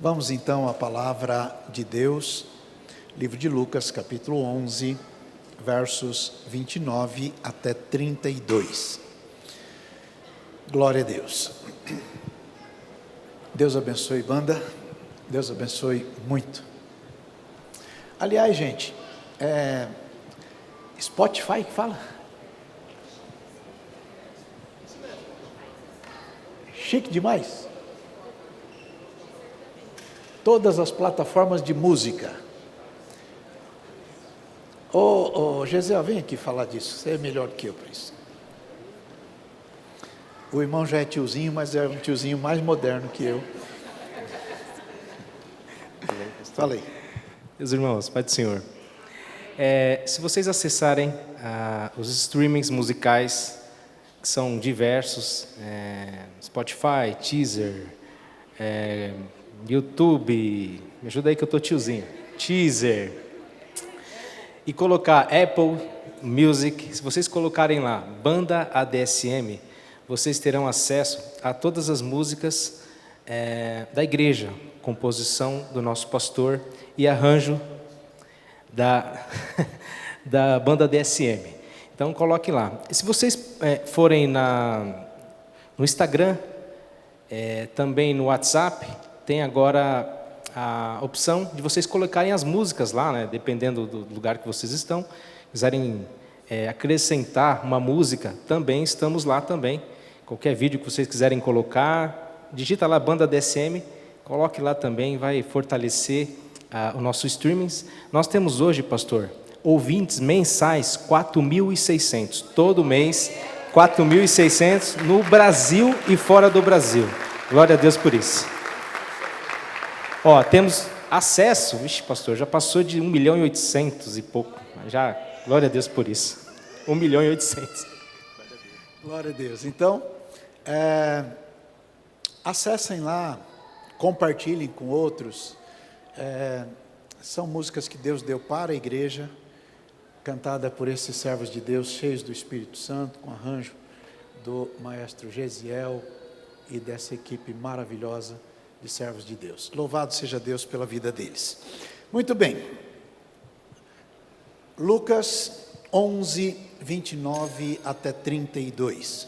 Vamos então à palavra de Deus, livro de Lucas, capítulo 11, versos 29 até 32. Glória a Deus. Deus abençoe, banda. Deus abençoe muito. Aliás, gente, Spotify que fala? Chique demais. Todas as plataformas de música. Ô Gisele, vem aqui falar disso. Você é melhor que eu para isso. O irmão já é tiozinho, mas é um tiozinho mais moderno que eu. Falei. Meus irmãos, Pai do Senhor. Se vocês acessarem os streamings musicais, que são diversos, Spotify, Deezer, YouTube, me ajuda aí que eu tô tiozinho, Deezer, e colocar Apple Music, se vocês colocarem lá, Banda ADSM, vocês terão acesso a todas as músicas da igreja, composição do nosso pastor e arranjo da Banda ADSM. Então coloque lá. Se vocês forem no Instagram, também no WhatsApp, tem agora a opção de vocês colocarem as músicas lá, né, dependendo do lugar que vocês estão. Quiserem acrescentar uma música, também estamos lá também. Qualquer vídeo que vocês quiserem colocar, digita lá Banda DSM, coloque lá também, vai fortalecer o nosso streamings. Nós temos hoje, pastor, ouvintes mensais 4.600, todo mês 4.600 no Brasil e fora do Brasil. Glória a Deus por isso. Temos acesso, pastor, já passou de 1.800.000 e pouco, já, glória a Deus por isso, 1.800.000. Glória a Deus. Então, acessem lá, compartilhem com outros, são músicas que Deus deu para a igreja, cantada por esses servos de Deus, cheios do Espírito Santo, com arranjo do maestro Gesiel e dessa equipe maravilhosa de servos de Deus. Louvado seja Deus pela vida deles. Muito bem. Lucas 11, 29 até 32.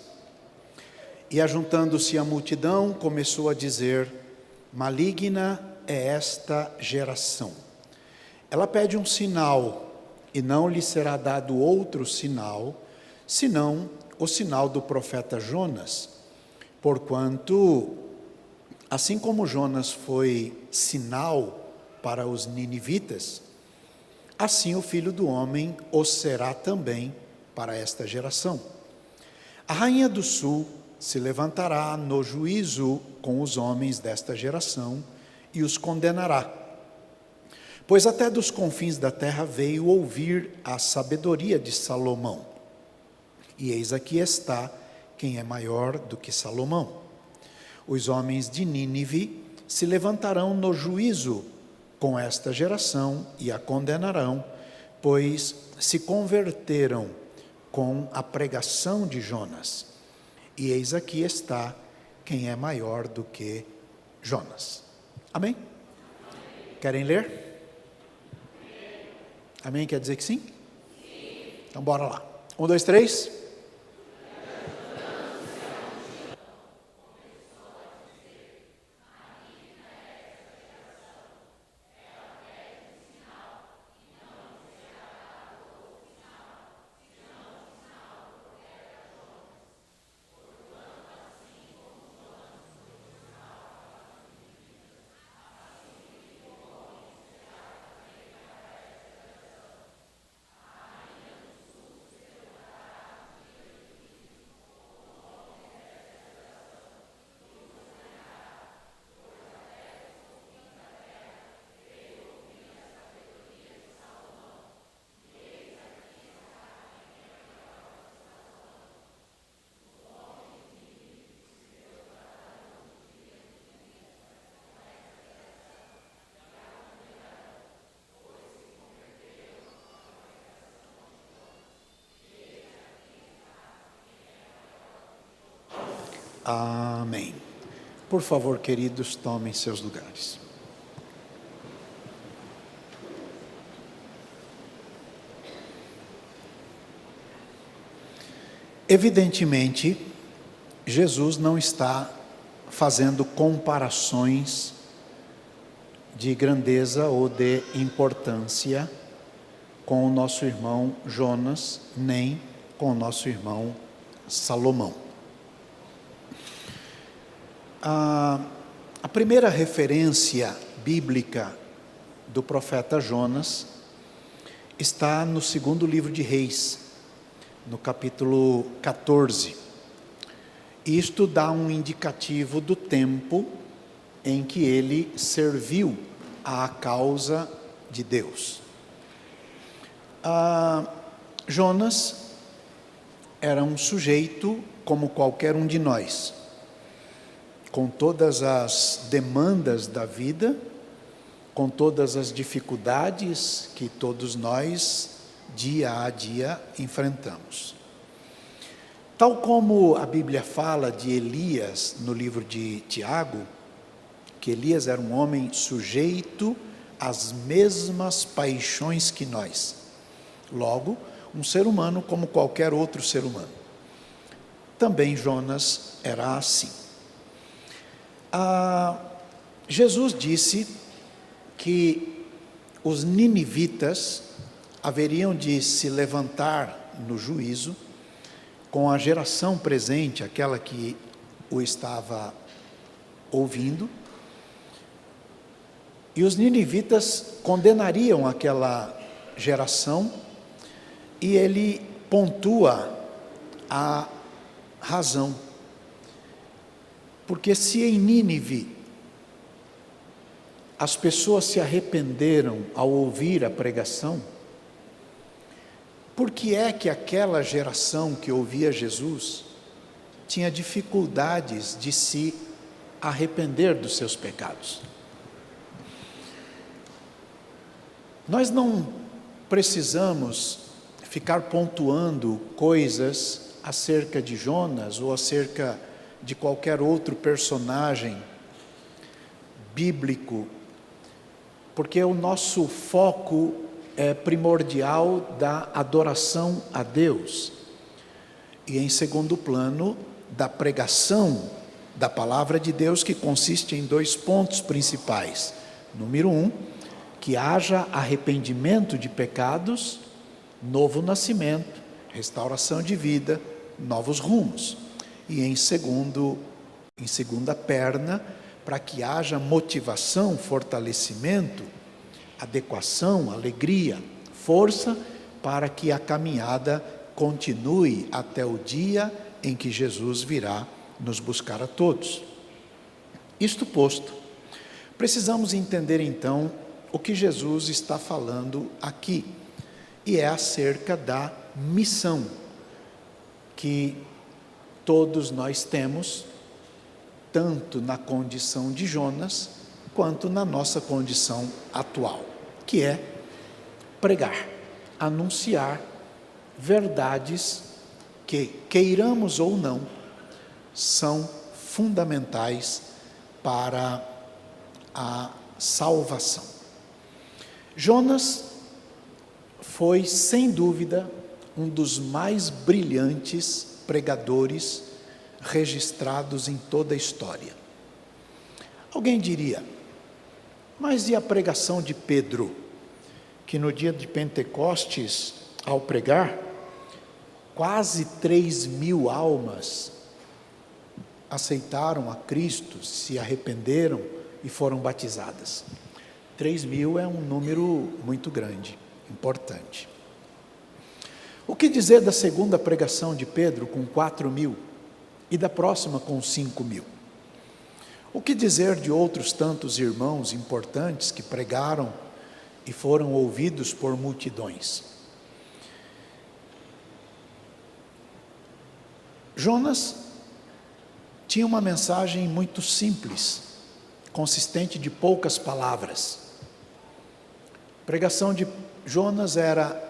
E ajuntando-se a multidão, começou a dizer: maligna é esta geração. Ela pede um sinal, e não lhe será dado outro sinal, senão o sinal do profeta Jonas. Porquanto, assim como Jonas foi sinal para os ninivitas, assim o Filho do Homem o será também para esta geração. A rainha do sul se levantará no juízo com os homens desta geração e os condenará. Pois até dos confins da terra veio ouvir a sabedoria de Salomão. E eis aqui está quem é maior do que Salomão. Os homens de Nínive se levantarão no juízo com esta geração e a condenarão, pois se converteram com a pregação de Jonas. E eis aqui está quem é maior do que Jonas. Amém? Querem ler? Amém? Quer dizer que sim? Sim. Então bora lá. 1, 2, 3. Amém. Por favor, queridos, tomem seus lugares. Evidentemente, Jesus não está fazendo comparações de grandeza ou de importância com o nosso irmão Jonas, nem com o nosso irmão Salomão. A primeira referência bíblica do profeta Jonas está no segundo livro de Reis, no capítulo 14. Isto dá um indicativo do tempo em que ele serviu à causa de Deus. Jonas era um sujeito como qualquer um de nós, com todas as demandas da vida, com todas as dificuldades que todos nós, dia a dia, enfrentamos. Tal como a Bíblia fala de Elias no livro de Tiago, que Elias era um homem sujeito às mesmas paixões que nós. Logo, um ser humano como qualquer outro ser humano. Também Jonas era assim. Jesus disse que os ninivitas haveriam de se levantar no juízo com a geração presente, aquela que o estava ouvindo, e os ninivitas condenariam aquela geração, e ele pontua a razão. Porque se em Nínive as pessoas se arrependeram ao ouvir a pregação, por que é que aquela geração que ouvia Jesus tinha dificuldades de se arrepender dos seus pecados? Nós não precisamos ficar pontuando coisas acerca de Jonas ou acerca de qualquer outro personagem bíblico, porque o nosso foco é primordial da adoração a Deus e, em segundo plano, da pregação da palavra de Deus, que consiste em 2 pontos principais. Número 1, que haja arrependimento de pecados, novo nascimento, restauração de vida, novos rumos. E em segunda perna, para que haja motivação, fortalecimento, adequação, alegria, força, para que a caminhada continue até o dia em que Jesus virá nos buscar a todos. Isto posto, precisamos entender então o que Jesus está falando aqui, e é acerca da missão que todos nós temos, tanto na condição de Jonas, quanto na nossa condição atual, que é pregar, anunciar verdades que, queiramos ou não, são fundamentais para a salvação. Jonas foi, sem dúvida, um dos mais brilhantes pregadores registrados em toda a história. Alguém diria, mas e a pregação de Pedro, que no dia de Pentecostes, ao pregar, quase 3.000 almas aceitaram a Cristo, se arrependeram e foram batizadas. 3.000 é um número muito grande, importante. O que dizer da segunda pregação de Pedro, com 4.000, e da próxima com 5.000? O que dizer de outros tantos irmãos importantes que pregaram e foram ouvidos por multidões? Jonas tinha uma mensagem muito simples, consistente de poucas palavras. A pregação de Jonas era: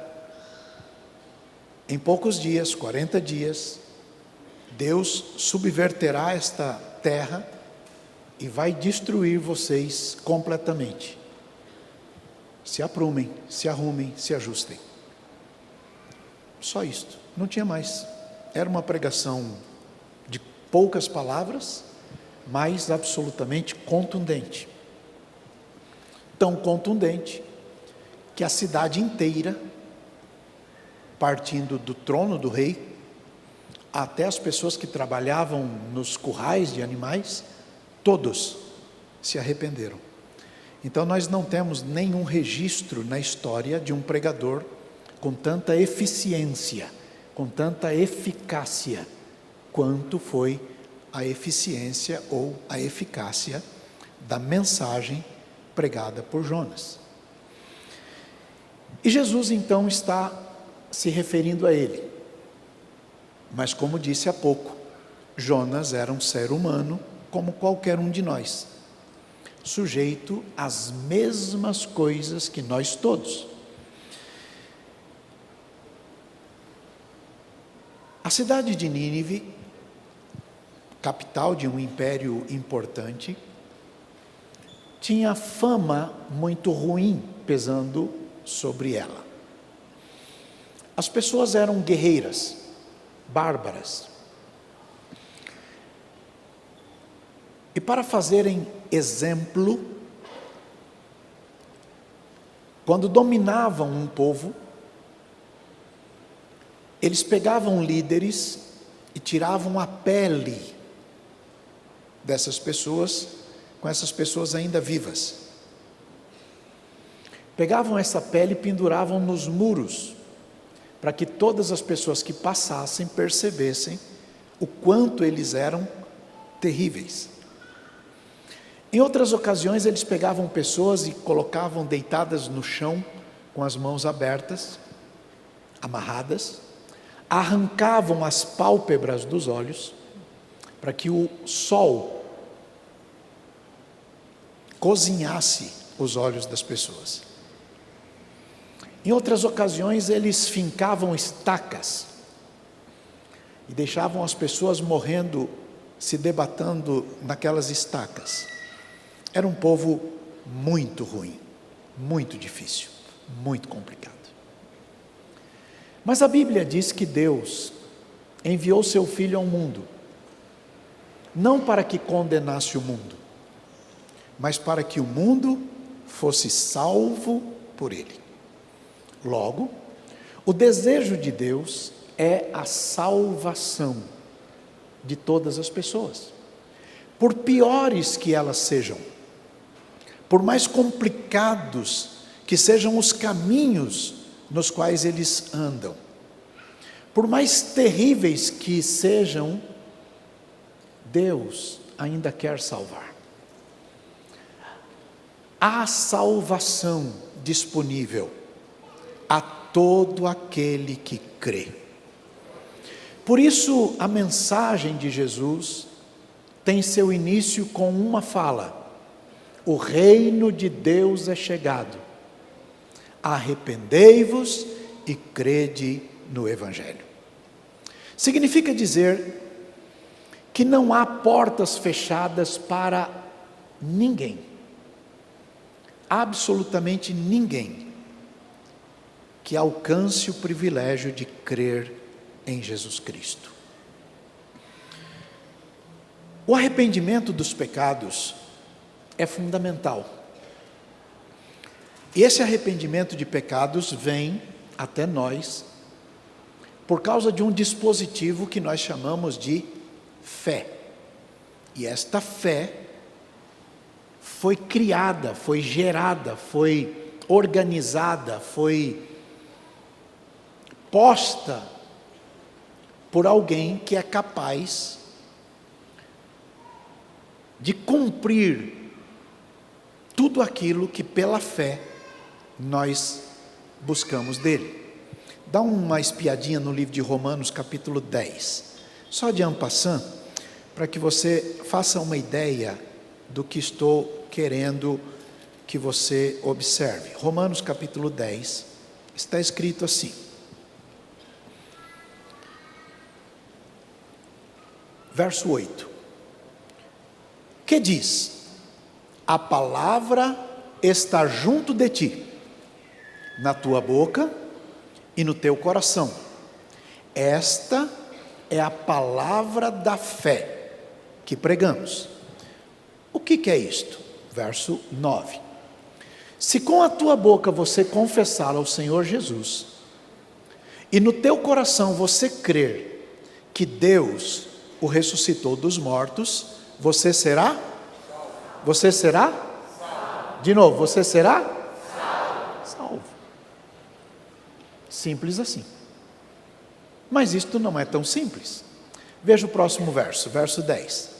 em poucos dias, 40 dias, Deus subverterá esta terra e vai destruir vocês completamente. Se aprumem, se arrumem, se ajustem. Só isto, não tinha mais. era uma pregação de poucas palavras, mas absolutamente contundente. Tão contundente que a cidade inteira, partindo do trono do rei, até as pessoas que trabalhavam nos currais de animais, todos se arrependeram. Então nós não temos nenhum registro na história de um pregador com tanta eficiência, com tanta eficácia, quanto foi a eficiência ou a eficácia da mensagem pregada por Jonas. E Jesus então está se referindo a ele. Mas como disse há pouco, Jonas era um ser humano como qualquer um de nós, sujeito às mesmas coisas que nós todos. A cidade de Nínive, capital de um império importante, tinha fama muito ruim pesando sobre ela. As pessoas eram guerreiras, bárbaras. E para fazerem exemplo, quando dominavam um povo, eles pegavam líderes e tiravam a pele dessas pessoas, com essas pessoas ainda vivas. Pegavam essa pele e penduravam nos muros, para que todas as pessoas que passassem percebessem o quanto eles eram terríveis. Em outras ocasiões, eles pegavam pessoas e colocavam deitadas no chão, com as mãos abertas, amarradas, arrancavam as pálpebras dos olhos, para que o sol cozinhasse os olhos das pessoas. Em outras ocasiões, eles fincavam estacas e deixavam as pessoas morrendo, se debatendo naquelas estacas. Era um povo muito ruim, muito difícil, muito complicado. Mas a Bíblia diz que Deus enviou seu Filho ao mundo, não para que condenasse o mundo, mas para que o mundo fosse salvo por ele. Logo, o desejo de Deus é a salvação de todas as pessoas, por piores que elas sejam, por mais complicados que sejam os caminhos nos quais eles andam, por mais terríveis que sejam, Deus ainda quer salvar. Há salvação disponível a todo aquele que crê. Por isso, a mensagem de Jesus tem seu início com uma fala: o reino de Deus é chegado, arrependei-vos e crede no Evangelho. Significa dizer que não há portas fechadas para ninguém, absolutamente ninguém, que alcance o privilégio de crer em Jesus Cristo. O arrependimento dos pecados é fundamental. E esse arrependimento de pecados vem até nós por causa de um dispositivo que nós chamamos de fé. E esta fé foi criada, foi gerada, foi organizada, foi posta por alguém que é capaz de cumprir tudo aquilo que pela fé nós buscamos dele. Dá uma espiadinha no livro de Romanos capítulo 10, só de en passant, para que você faça uma ideia do que estou querendo que você observe. Romanos capítulo 10, está escrito assim: verso 8, que diz: a palavra está junto de ti, na tua boca e no teu coração, esta é a palavra da fé que pregamos. O que é isto? Verso 9. Se com a tua boca você confessar ao Senhor Jesus, e no teu coração você crer que Deus o ressuscitou dos mortos, você será? Você será? Salvo. De novo, você será? Salvo. Simples assim. Mas isto não é tão simples. Veja o próximo verso, verso 10.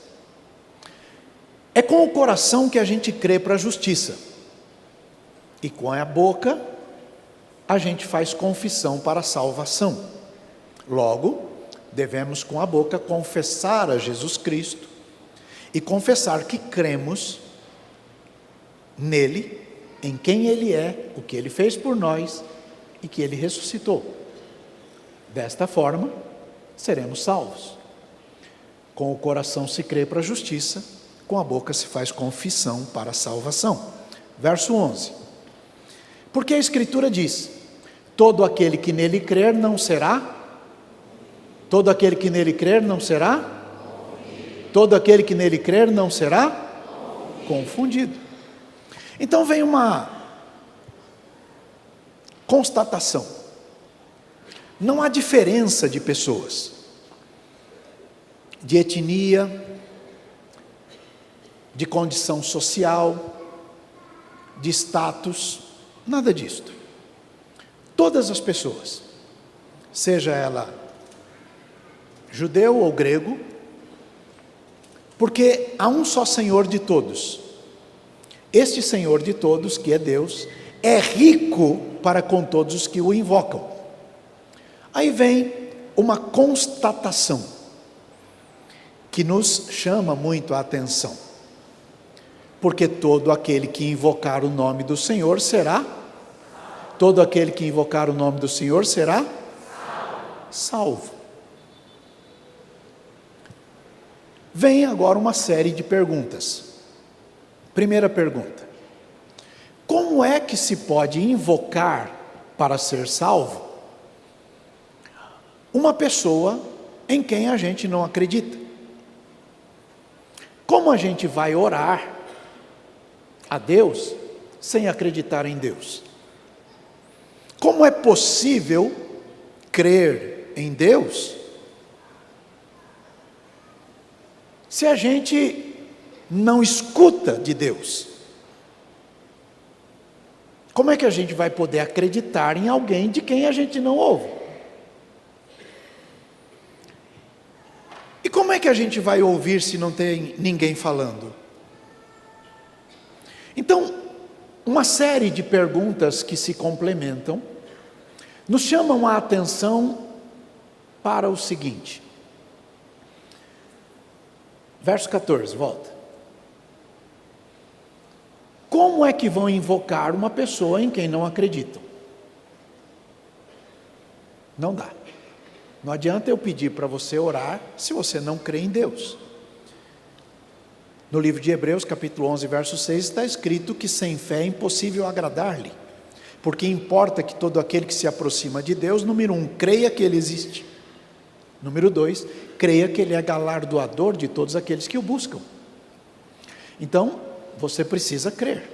É com o coração que a gente crê para a justiça, e com a boca a gente faz confissão para a salvação. Logo, devemos com a boca confessar a Jesus Cristo e confessar que cremos nele, em quem ele é, o que ele fez por nós e que ele ressuscitou. Desta forma, seremos salvos. Com o coração se crê para a justiça, com a boca se faz confissão para a salvação. Verso 11. Porque a Escritura diz: todo aquele que nele crer não será? Todo aquele que nele crer não será? Todo aquele que nele crer não será? Confundido. Então vem uma constatação. Não há diferença de pessoas, de etnia, de condição social, de status, nada disto. Todas as pessoas, seja ela judeu ou grego, porque há um só Senhor de todos. Este Senhor de todos, que é Deus, é rico para com todos os que o invocam. Aí vem uma constatação que nos chama muito a atenção. Porque todo aquele que invocar o nome do Senhor será? Todo aquele que invocar o nome do Senhor será? Salvo. Vem agora uma série de perguntas. Primeira pergunta: como é que se pode invocar para ser salvo uma pessoa em quem a gente não acredita? Como a gente vai orar a Deus sem acreditar em Deus? Como é possível crer em Deus se a gente não escuta de Deus? Como é que a gente vai poder acreditar em alguém de quem a gente não ouve? E como é que a gente vai ouvir se não tem ninguém falando? Então, uma série de perguntas que se complementam nos chamam a atenção para o seguinte. Verso 14, volta. Como é que vão invocar uma pessoa em quem não acreditam? Não dá. Não adianta eu pedir para você orar se você não crê em Deus. No livro de Hebreus, capítulo 11, verso 6, está escrito que sem fé é impossível agradar-lhe. Porque importa que todo aquele que se aproxima de Deus, número 1, creia que Ele existe. Número 2, creia que Ele é galardoador de todos aqueles que o buscam. Então, você precisa crer.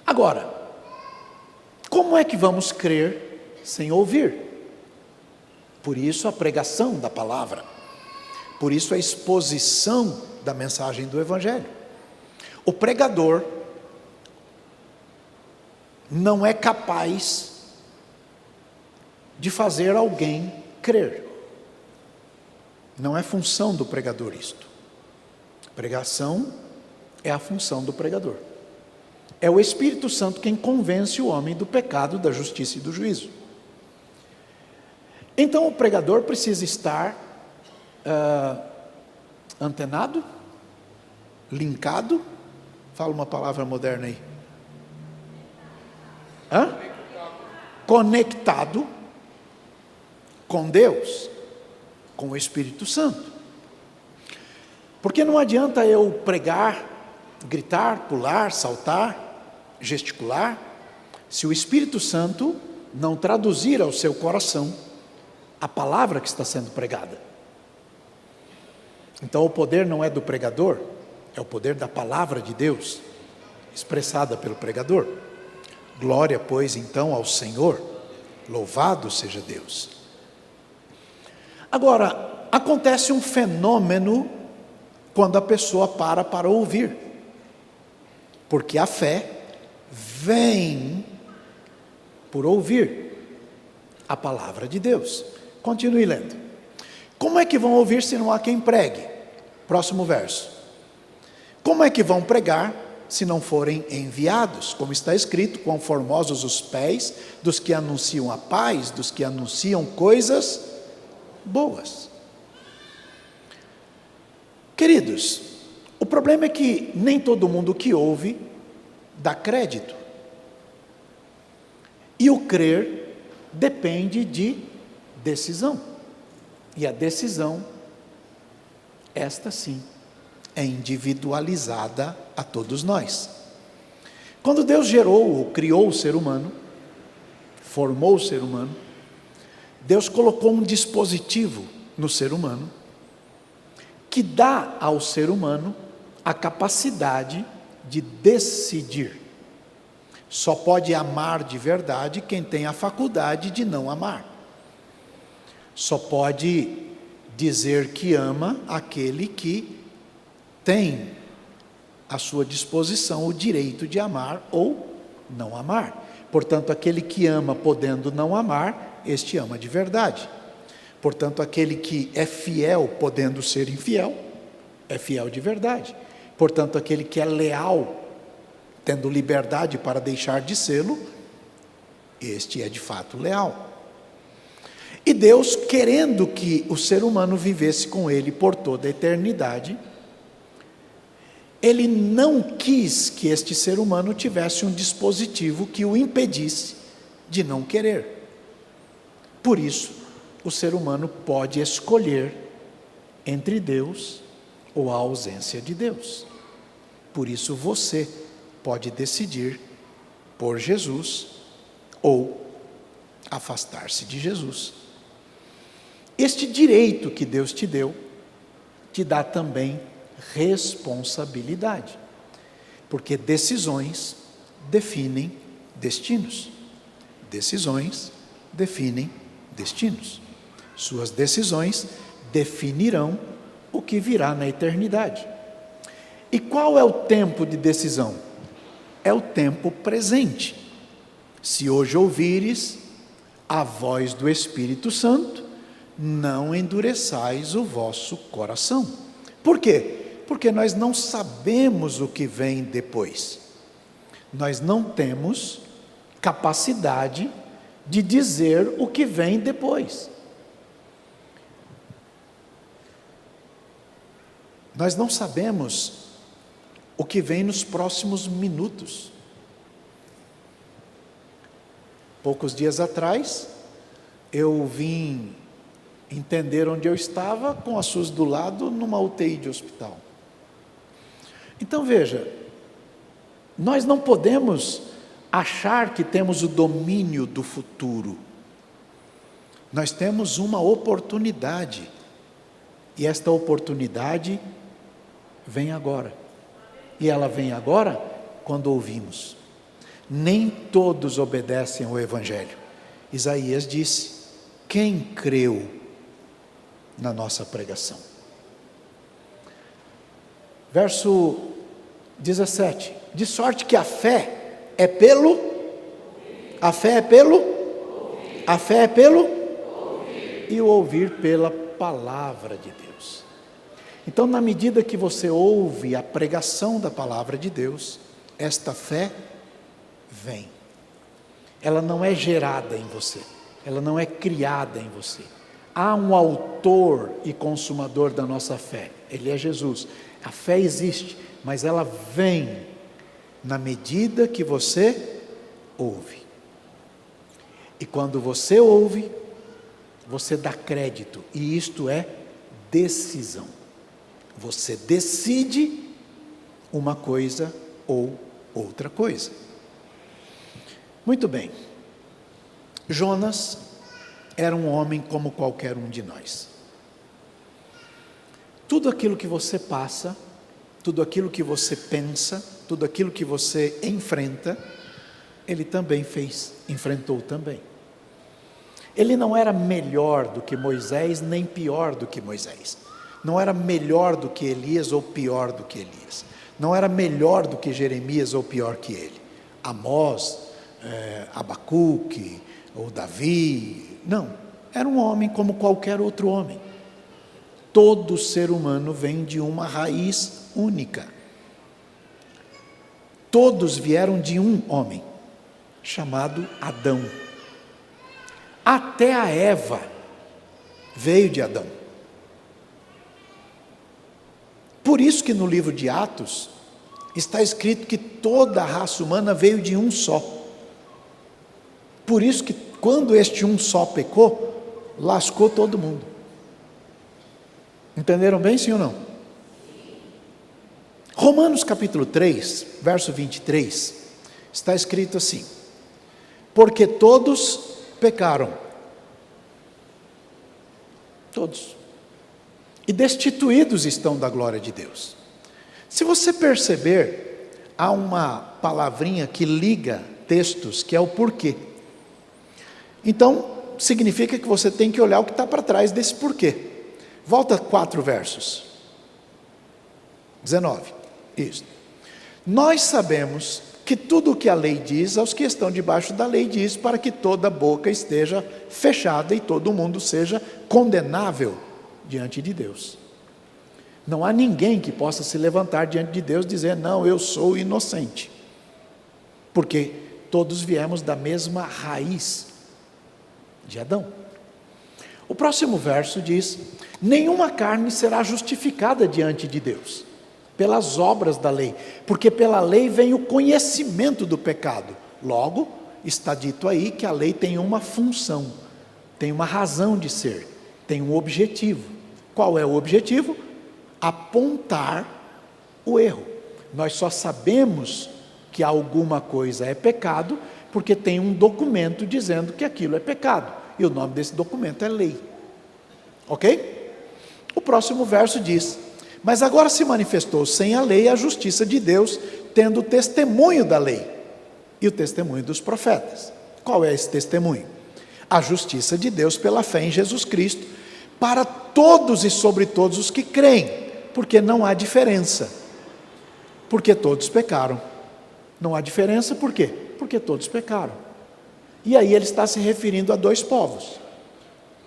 Agora, como é que vamos crer sem ouvir? Por isso a pregação da palavra. Por isso a exposição da mensagem do Evangelho. O pregador não é capaz de fazer alguém crer. Não é função do pregador isto. Pregação é a função do pregador. É o Espírito Santo quem convence o homem do pecado, da justiça e do juízo. Então o pregador precisa estar antenado, linkado, fala uma palavra moderna aí. Conectado com Deus, com o Espírito Santo. Porque não adianta eu pregar, gritar, pular, saltar, gesticular, se o Espírito Santo não traduzir ao seu coração a palavra que está sendo pregada. Então o poder não é do pregador, é o poder da palavra de Deus, expressada pelo pregador. Glória, pois, então ao Senhor, louvado seja Deus. Agora, acontece um fenômeno quando a pessoa para ouvir, porque a fé vem por ouvir a palavra de Deus. Continue lendo. Como é que vão ouvir se não há quem pregue? Próximo verso. Como é que vão pregar se não forem enviados? Como está escrito, quão formosos os pés dos que anunciam a paz, dos que anunciam coisas boas. Queridos, o problema é que nem todo mundo que ouve dá crédito. E o crer depende de decisão. E a decisão, esta sim, é individualizada a todos nós. Quando Deus gerou ou criou o ser humano, formou o ser humano, Deus colocou um dispositivo no ser humano que dá ao ser humano a capacidade de decidir. Só pode amar de verdade quem tem a faculdade de não amar. Só pode dizer que ama aquele que tem à sua disposição o direito de amar ou não amar. Portanto, aquele que ama podendo não amar, este ama de verdade. Portanto, aquele que é fiel podendo ser infiel, é fiel de verdade. Portanto, aquele que é leal, tendo liberdade para deixar de sê-lo, este é de fato leal. E Deus, querendo que o ser humano vivesse com Ele por toda a eternidade, Ele não quis que este ser humano tivesse um dispositivo que o impedisse de não querer. Por isso, o ser humano pode escolher entre Deus ou a ausência de Deus. Por isso você pode decidir por Jesus ou afastar-se de Jesus. Este direito que Deus te deu, te dá também responsabilidade, porque decisões definem destinos. Decisões definem destinos. Suas decisões definirão o que virá na eternidade. E qual é o tempo de decisão? É o tempo presente. Se hoje ouvires a voz do Espírito Santo, não endureçais o vosso coração. Por quê? Porque nós não sabemos o que vem depois. Nós não temos capacidade de dizer o que vem depois. Nós não sabemos o que vem nos próximos minutos. Poucos dias atrás, eu vim entender onde eu estava com a SUS do lado, numa UTI de hospital. Então veja, nós não podemos achar que temos o domínio do futuro. Nós temos uma oportunidade, e esta oportunidade vem agora. E ela vem agora quando ouvimos. Nem todos obedecem ao Evangelho. Isaías disse: quem creu na nossa pregação? Verso 17: de sorte que a fé é pelo e o ouvir pela palavra de Deus. Então, na medida que você ouve a pregação da palavra de Deus, esta fé vem. Ela não é gerada em você, ela não é criada em você. Há um autor e consumador da nossa fé, Ele é Jesus. A fé existe, mas ela vem na medida que você ouve. E quando você ouve, você dá crédito, e isto é decisão. Você decide uma coisa ou outra coisa. Muito bem. Jonas era um homem como qualquer um de nós. Tudo aquilo que você passa, tudo aquilo que você pensa, tudo aquilo que você enfrenta, ele também fez, enfrentou também. Ele não era melhor do que Moisés, nem pior do que Moisés. Não era melhor do que Elias ou pior do que Elias. Não era melhor do que Jeremias ou pior que ele. Amós, Abacuque ou Davi. Não, era um homem como qualquer outro homem. Todo ser humano vem de uma raiz única. Todos vieram de um homem, chamado Adão. Até a Eva veio de Adão. Por isso que no livro de Atos está escrito que toda a raça humana veio de um só. Por isso que quando este um só pecou, lascou todo mundo. Entenderam bem, sim ou não? Romanos capítulo 3, verso 23, está escrito assim: porque todos pecaram, todos, e destituídos estão da glória de Deus. Se você perceber, há uma palavrinha que liga textos, que é o porquê. Então, significa que você tem que olhar o que está para trás desse porquê. Volta 4 versos. 19, isso. Nós sabemos que tudo o que a lei diz, aos que estão debaixo da lei diz, para que toda boca esteja fechada e todo mundo seja condenável diante de Deus. Não há ninguém que possa se levantar diante de Deus e dizer, não, eu sou inocente. Porque todos viemos da mesma raiz de Adão. O próximo verso diz, nenhuma carne será justificada diante de Deus, pelas obras da lei, porque pela lei vem o conhecimento do pecado. Logo, está dito aí que a lei tem uma função, tem uma razão de ser, tem um objetivo. Qual é o objetivo? Apontar o erro. Nós só sabemos que alguma coisa é pecado, porque tem um documento dizendo que aquilo é pecado, e o nome desse documento é lei. Ok? O próximo verso diz, mas agora se manifestou sem a lei a justiça de Deus, tendo o testemunho da lei e o testemunho dos profetas. Qual é esse testemunho? A justiça de Deus pela fé em Jesus Cristo, para todos e sobre todos os que creem, porque não há diferença, porque todos pecaram. Não há diferença por quê? Porque todos pecaram. E aí ele está se referindo a dois povos,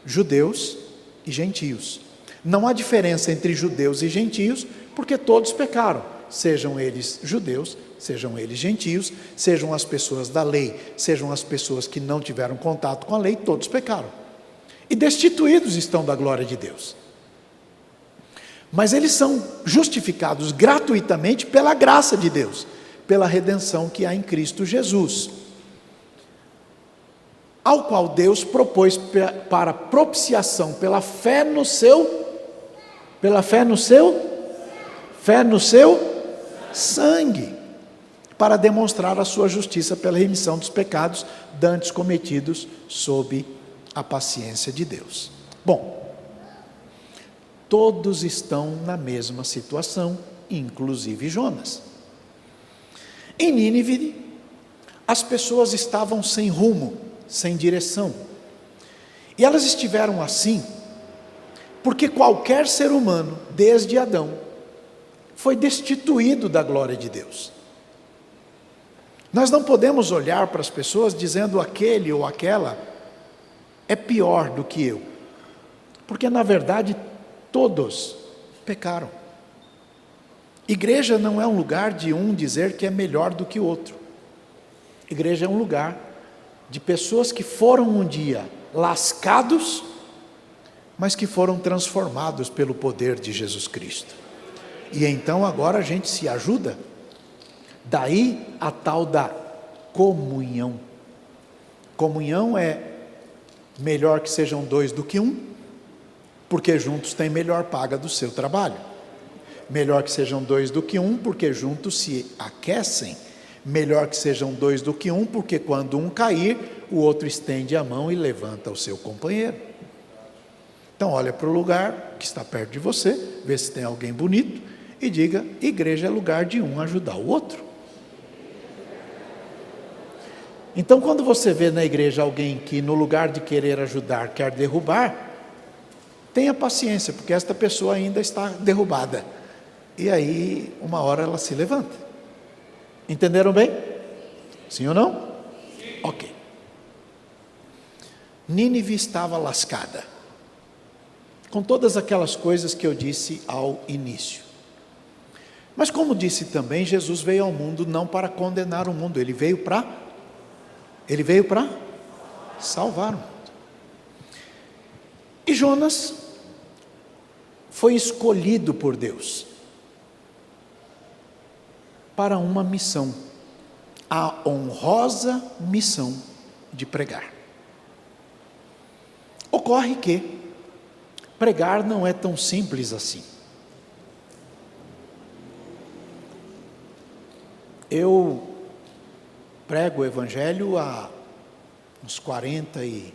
judeus e gentios. Não há diferença entre judeus e gentios, porque todos pecaram, sejam eles judeus, sejam eles gentios, sejam as pessoas da lei, sejam as pessoas que não tiveram contato com a lei, todos pecaram. E destituídos estão da glória de Deus. Mas eles são justificados gratuitamente pela graça de Deus, pela redenção que há em Cristo Jesus, ao qual Deus propôs para propiciação pela fé no seu sangue, para demonstrar a sua justiça pela remissão dos pecados dantes cometidos sob a paciência de Deus. Bom, todos estão na mesma situação, inclusive Jonas. Em Nínive, as pessoas estavam sem rumo, sem direção. E elas estiveram assim, porque qualquer ser humano, desde Adão, foi destituído da glória de Deus. Nós não podemos olhar para as pessoas dizendo aquele ou aquela é pior do que eu, porque na verdade todos pecaram. Igreja não é um lugar de um dizer que é melhor do que o outro. Igreja é um lugar de pessoas que foram um dia lascados, mas que foram transformados pelo poder de Jesus Cristo. E então agora a gente se ajuda. Daí a tal da comunhão. Comunhão é melhor que sejam dois do que um, porque juntos têm melhor paga do seu trabalho. Melhor que sejam dois do que um, porque juntos se aquecem Melhor que sejam dois do que um, porque quando um cair, o outro estende a mão e levanta o seu companheiro. Então olha para o lugar que está perto de você, vê se tem alguém bonito e diga: igreja é lugar de um ajudar o outro. Então quando você vê na igreja alguém que no lugar de querer ajudar, quer derrubar, tenha paciência, porque esta pessoa ainda está derrubada. E aí, uma hora ela se levanta. Entenderam bem? Sim ou não? Sim. Ok. Nínive estava lascada, com todas aquelas coisas que eu disse ao início. Mas como disse também, Jesus veio ao mundo não para condenar o mundo, Ele veio para salvar o mundo. E Jonas foi escolhido por Deus para uma missão, a honrosa missão de pregar. Ocorre que pregar não é tão simples assim. Eu prego o Evangelho há uns 40 e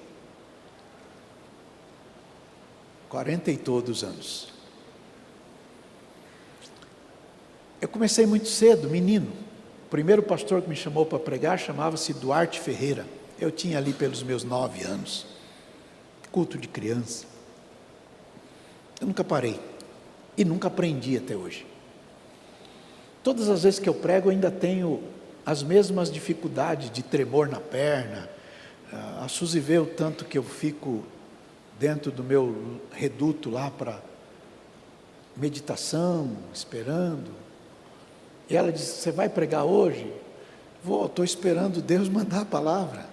todos anos. Eu comecei muito cedo, menino. O primeiro pastor que me chamou para pregar chamava-se Duarte Ferreira. Eu tinha ali pelos meus 9 anos. Culto de criança. Eu nunca parei. E nunca aprendi até hoje. Todas as vezes que eu prego, eu ainda tenho as mesmas dificuldades de tremor na perna. A Suzy vê o tanto que eu fico dentro do meu reduto lá para meditação, esperando. E ela disse: você vai pregar hoje? Vou, estou esperando Deus mandar a palavra.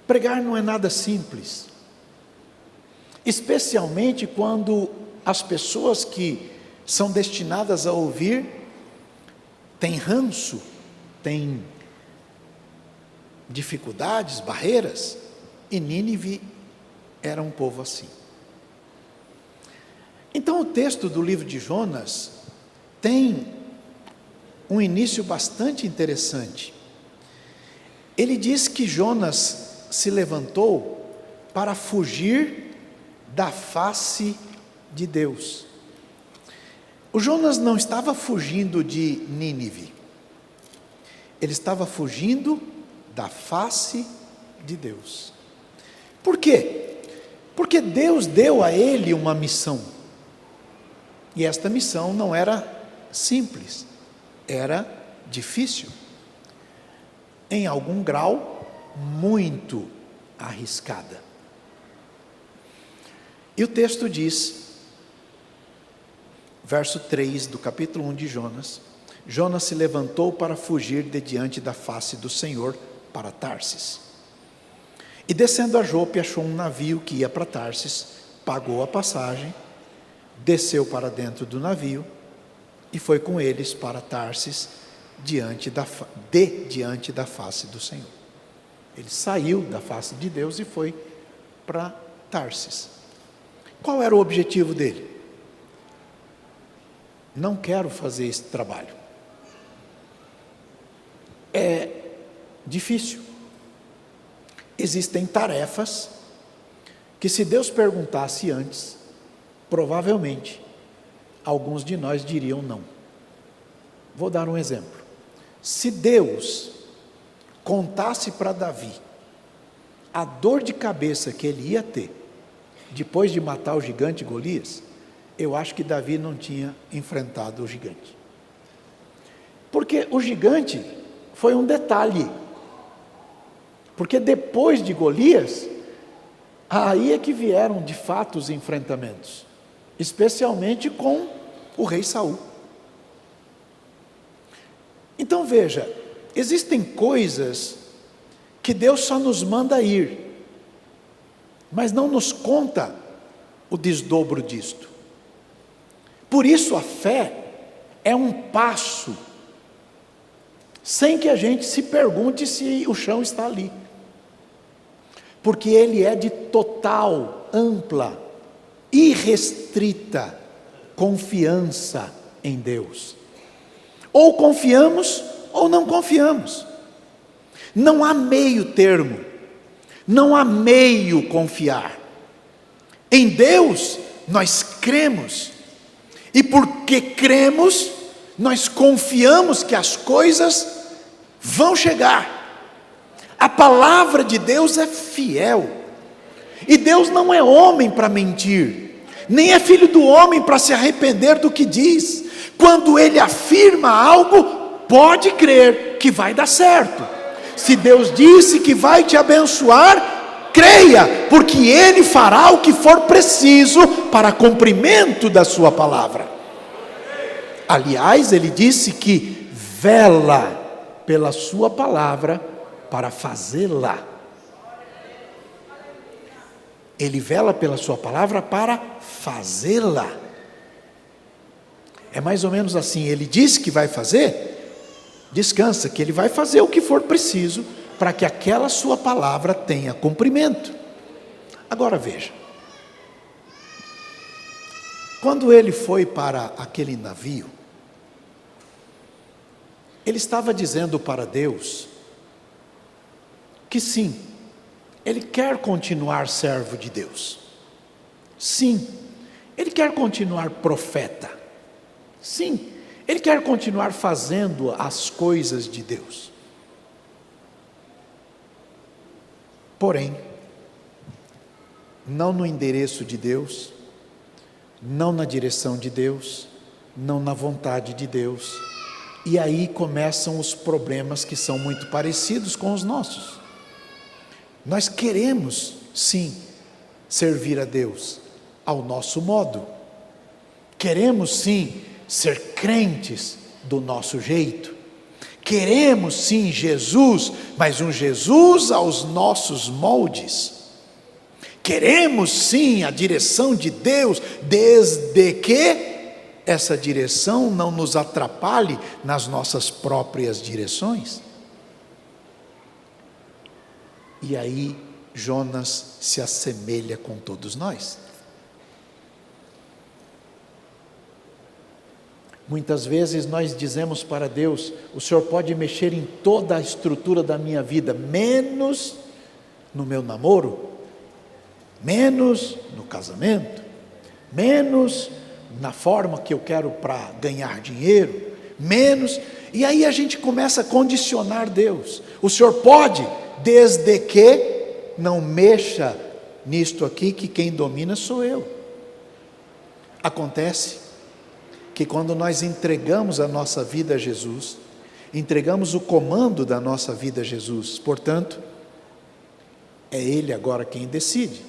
Pregar não é nada simples, especialmente quando as pessoas que são destinadas a ouvir têm ranço, têm dificuldades, barreiras, e Nínive era um povo assim. Então o texto do livro de Jonas tem um início bastante interessante. Ele diz que Jonas se levantou para fugir da face de Deus. O Jonas não estava fugindo de Nínive, ele estava fugindo da face de Deus. Por quê? Porque Deus deu a ele uma missão, e esta missão não era simples, era difícil, em algum grau muito arriscada. E o texto diz, verso 3 do capítulo 1 de Jonas: Jonas se levantou para fugir de diante da face do Senhor para Tarsis. E descendo a Jope, achou um navio que ia para Tarsis, pagou a passagem, desceu para dentro do navio e foi com eles para Tarsis, diante da face do Senhor. Ele saiu da face de Deus e foi para Tarsis. Qual era o objetivo dele? Não quero fazer esse trabalho. É difícil. Existem tarefas que, se Deus perguntasse antes, provavelmente alguns de nós diriam não. Vou dar um exemplo. Se Deus contasse para Davi a dor de cabeça que ele ia ter depois de matar o gigante Golias, eu acho que Davi não tinha enfrentado o gigante. Porque o gigante foi um detalhe. Porque depois de Golias, aí é que vieram de fato os enfrentamentos, especialmente com o rei Saul. Então veja, existem coisas que Deus só nos manda ir, mas não nos conta o desdobro disto. Por isso a fé é um passo, sem que a gente se pergunte se o chão está ali, porque ele é de total, ampla, irrestrita confiança em Deus. Ou confiamos ou não confiamos. Não há meio termo. Não há meio confiar. Em Deus nós cremos. E porque cremos, nós confiamos que as coisas vão chegar. A palavra de Deus é fiel. E Deus não é homem para mentir, nem é filho do homem para se arrepender do que diz. Quando Ele afirma algo, pode crer que vai dar certo. Se Deus disse que vai te abençoar, creia, porque Ele fará o que for preciso para cumprimento da sua palavra. Aliás, Ele disse que vela pela sua palavra para fazê-la. Ele vela pela sua palavra para fazê-la. É mais ou menos assim, Ele disse que vai fazer, descansa, que Ele vai fazer o que for preciso para que aquela sua palavra tenha cumprimento. Agora veja, quando ele foi para aquele navio, ele estava dizendo para Deus que sim, ele quer continuar servo de Deus. Sim, ele quer continuar profeta. Sim, ele quer continuar fazendo as coisas de Deus. Porém, não no endereço de Deus, não na direção de Deus, não na vontade de Deus. E aí começam os problemas que são muito parecidos com os nossos. Nós queremos, sim, servir a Deus ao nosso modo. Queremos, sim, ser crentes do nosso jeito. Queremos, sim, Jesus, mas um Jesus aos nossos moldes. Queremos, sim, a direção de Deus, desde que essa direção não nos atrapalhe nas nossas próprias direções. E aí Jonas se assemelha com todos nós. Muitas vezes nós dizemos para Deus: o Senhor pode mexer em toda a estrutura da minha vida, menos no meu namoro, menos no casamento, menos na forma que eu quero para ganhar dinheiro, menos. E aí a gente começa a condicionar Deus. O Senhor pode, desde que não mexa nisto aqui, que quem domina sou eu. Acontece que quando nós entregamos a nossa vida a Jesus, entregamos o comando da nossa vida a Jesus, portanto, é Ele agora quem decide.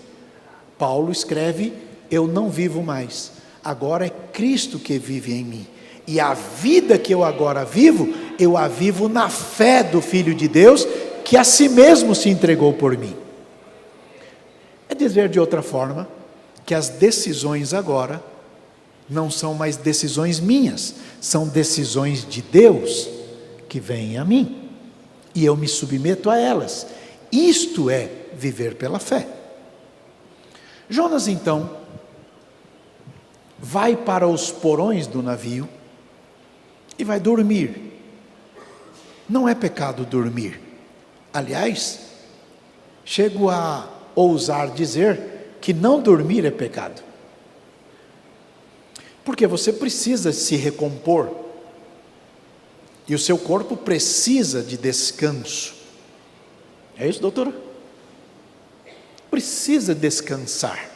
Paulo escreve: eu não vivo mais, agora é Cristo que vive em mim, e a vida que eu agora vivo, eu a vivo na fé do Filho de Deus, que a si mesmo se entregou por mim. É dizer de outra forma, que as decisões agora não são mais decisões minhas, são decisões de Deus que vêm a mim, e eu me submeto a elas. Isto é viver pela fé. Jonas então vai para os porões do navio e vai dormir. Não é pecado dormir. Aliás, chego a ousar dizer que não dormir é pecado. Porque você precisa se recompor. E o seu corpo precisa de descanso. É isso, doutora? Precisa descansar.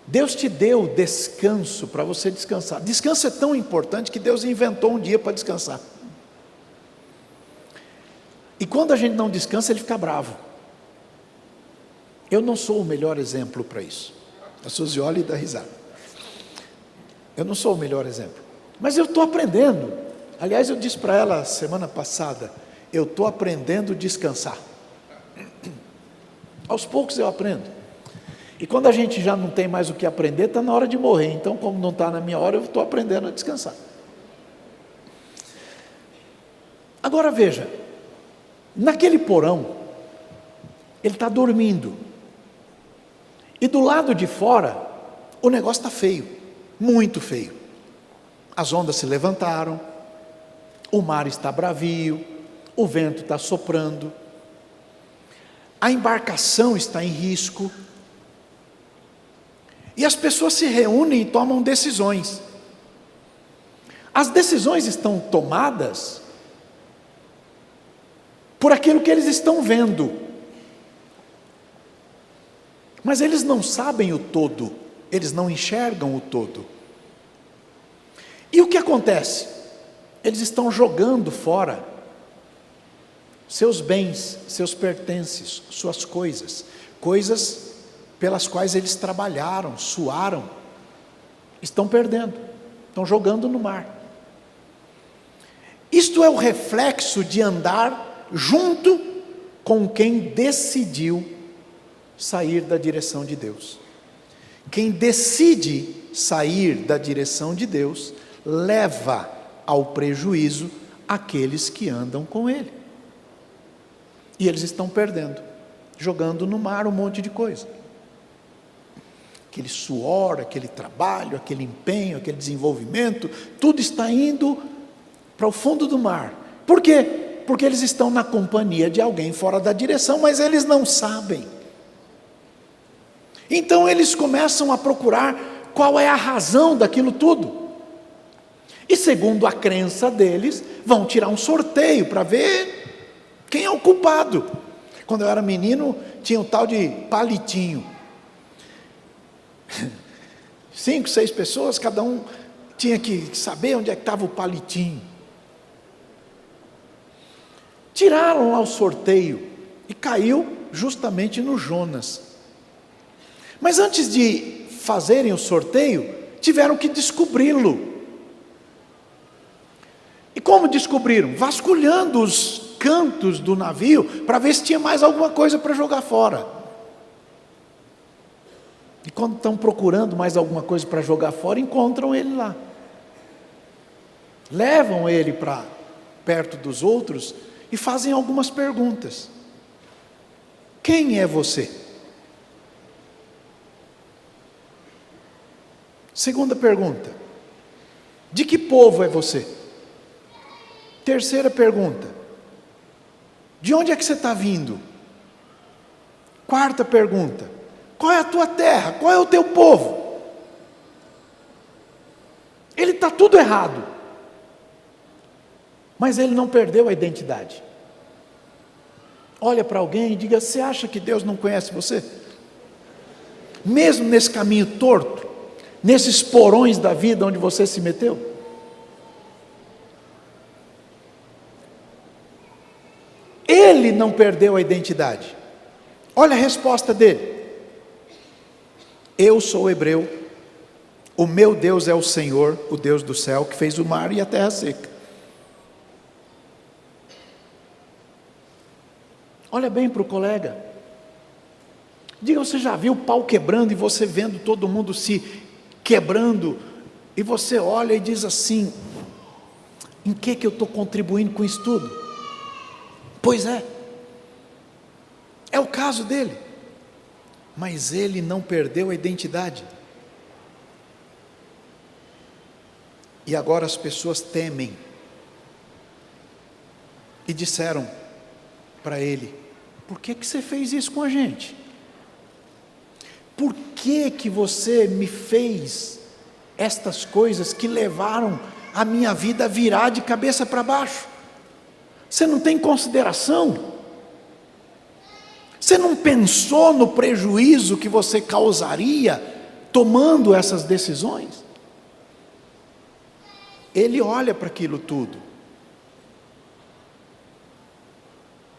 Deus te deu descanso para você descansar. Descanso é tão importante que Deus inventou um dia para descansar. E quando a gente não descansa, Ele fica bravo. Eu não sou o melhor exemplo para isso. A Suzy olha e dá risada. Eu não sou o melhor exemplo, mas eu estou aprendendo. Aliás, eu disse para ela semana passada: eu estou aprendendo a descansar. Aos poucos eu aprendo. E quando a gente já não tem mais o que aprender, está na hora de morrer. Então, como não está na minha hora, eu estou aprendendo a descansar. Agora veja, naquele porão, ele está dormindo. E do lado de fora, o negócio está feio, muito feio. As ondas se levantaram, o mar está bravio, o vento está soprando, a embarcação está em risco, e as pessoas se reúnem e tomam decisões. As decisões estão tomadas por aquilo que eles estão vendo, mas eles não sabem o todo, eles não enxergam o todo. E o que acontece? Eles estão jogando fora seus bens, seus pertences, suas coisas, coisas pelas quais eles trabalharam, suaram, estão perdendo, estão jogando no mar. Isto é o reflexo de andar junto com quem decidiu sair da direção de Deus. Quem decide sair da direção de Deus, leva ao prejuízo aqueles que andam com ele. E eles estão perdendo, jogando no mar um monte de coisa. Aquele suor, aquele trabalho, aquele empenho, aquele desenvolvimento, tudo está indo para o fundo do mar. Por quê? Porque eles estão na companhia de alguém fora da direção, mas eles não sabem. Então eles começam a procurar qual é a razão daquilo tudo. E segundo a crença deles, vão tirar um sorteio para ver quem é o culpado. Quando eu era menino, tinha um tal de palitinho. 5, 6 pessoas, cada um tinha que saber onde é que estava o palitinho. Tiraram lá o sorteio e caiu justamente no Jonas. Mas antes de fazerem o sorteio, tiveram que descobri-lo. E como descobriram? Vasculhando os cantos do navio para ver se tinha mais alguma coisa para jogar fora. E quando estão procurando mais alguma coisa para jogar fora, encontram ele lá. Levam ele para perto dos outros e fazem algumas perguntas. Quem é você? Segunda pergunta. De que povo é você? Terceira pergunta. De onde é que você está vindo? Quarta pergunta. Qual é a tua terra? Qual é o teu povo? Ele está tudo errado. Mas ele não perdeu a identidade. Olha para alguém e diga: você acha que Deus não conhece você? Mesmo nesse caminho torto, nesses porões da vida onde você se meteu? Ele não perdeu a identidade. Olha a resposta dele. Eu sou hebreu, o meu Deus é o Senhor, o Deus do céu, que fez o mar e a terra seca. Olha bem para o colega. Diga: você já viu o pau quebrando e você vendo todo mundo se quebrando, e você olha e diz assim: em que eu estou contribuindo com isso tudo? Pois é o caso dele. Mas ele não perdeu a identidade. E agora as pessoas temem. E disseram para ele: por que você fez isso com a gente? Por que você me fez estas coisas que levaram a minha vida a virar de cabeça para baixo? Você não tem consideração? Você não pensou no prejuízo que você causaria tomando essas decisões? Ele olha para aquilo tudo.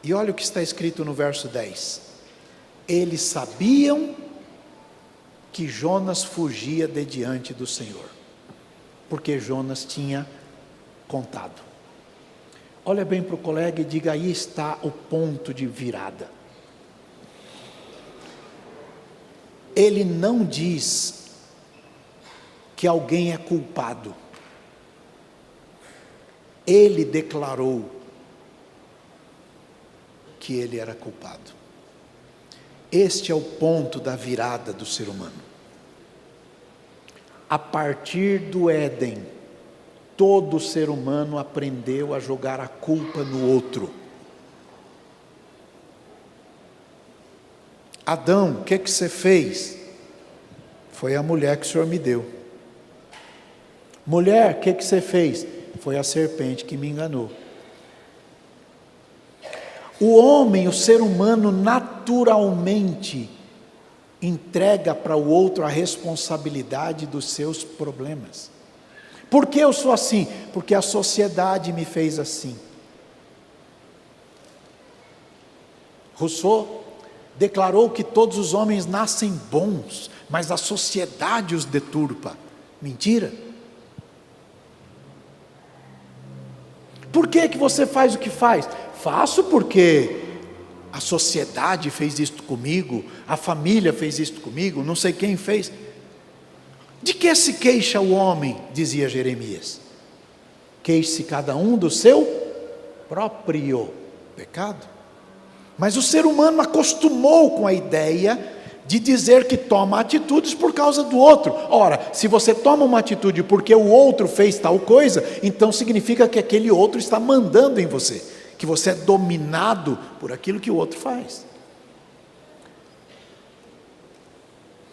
E olha o que está escrito no verso 10. Eles sabiam que Jonas fugia de diante do Senhor, porque Jonas tinha contado. Olha bem para o colega e diga: aí está o ponto de virada. Ele não diz que alguém é culpado. Ele declarou que ele era culpado. Este é o ponto da virada do ser humano. A partir do Éden, Todo ser humano aprendeu a jogar a culpa no outro. Adão, o que você fez? Foi a mulher que o Senhor me deu. Mulher, o que você fez? Foi a serpente que me enganou. O homem, o ser humano, naturalmente entrega para o outro a responsabilidade dos seus problemas. Por que eu sou assim? Porque a sociedade me fez assim. Rousseau declarou que todos os homens nascem bons, mas a sociedade os deturpa. Mentira. Por que você faz o que faz? Faço porque a sociedade fez isto comigo, a família fez isto comigo, não sei quem fez. De que se queixa o homem, dizia Jeremias? Queixe-se cada um do seu próprio pecado. Mas o ser humano acostumou com a ideia de dizer que toma atitudes por causa do outro. Ora, se você toma uma atitude porque o outro fez tal coisa, então significa que aquele outro está mandando em você, que você é dominado por aquilo que o outro faz.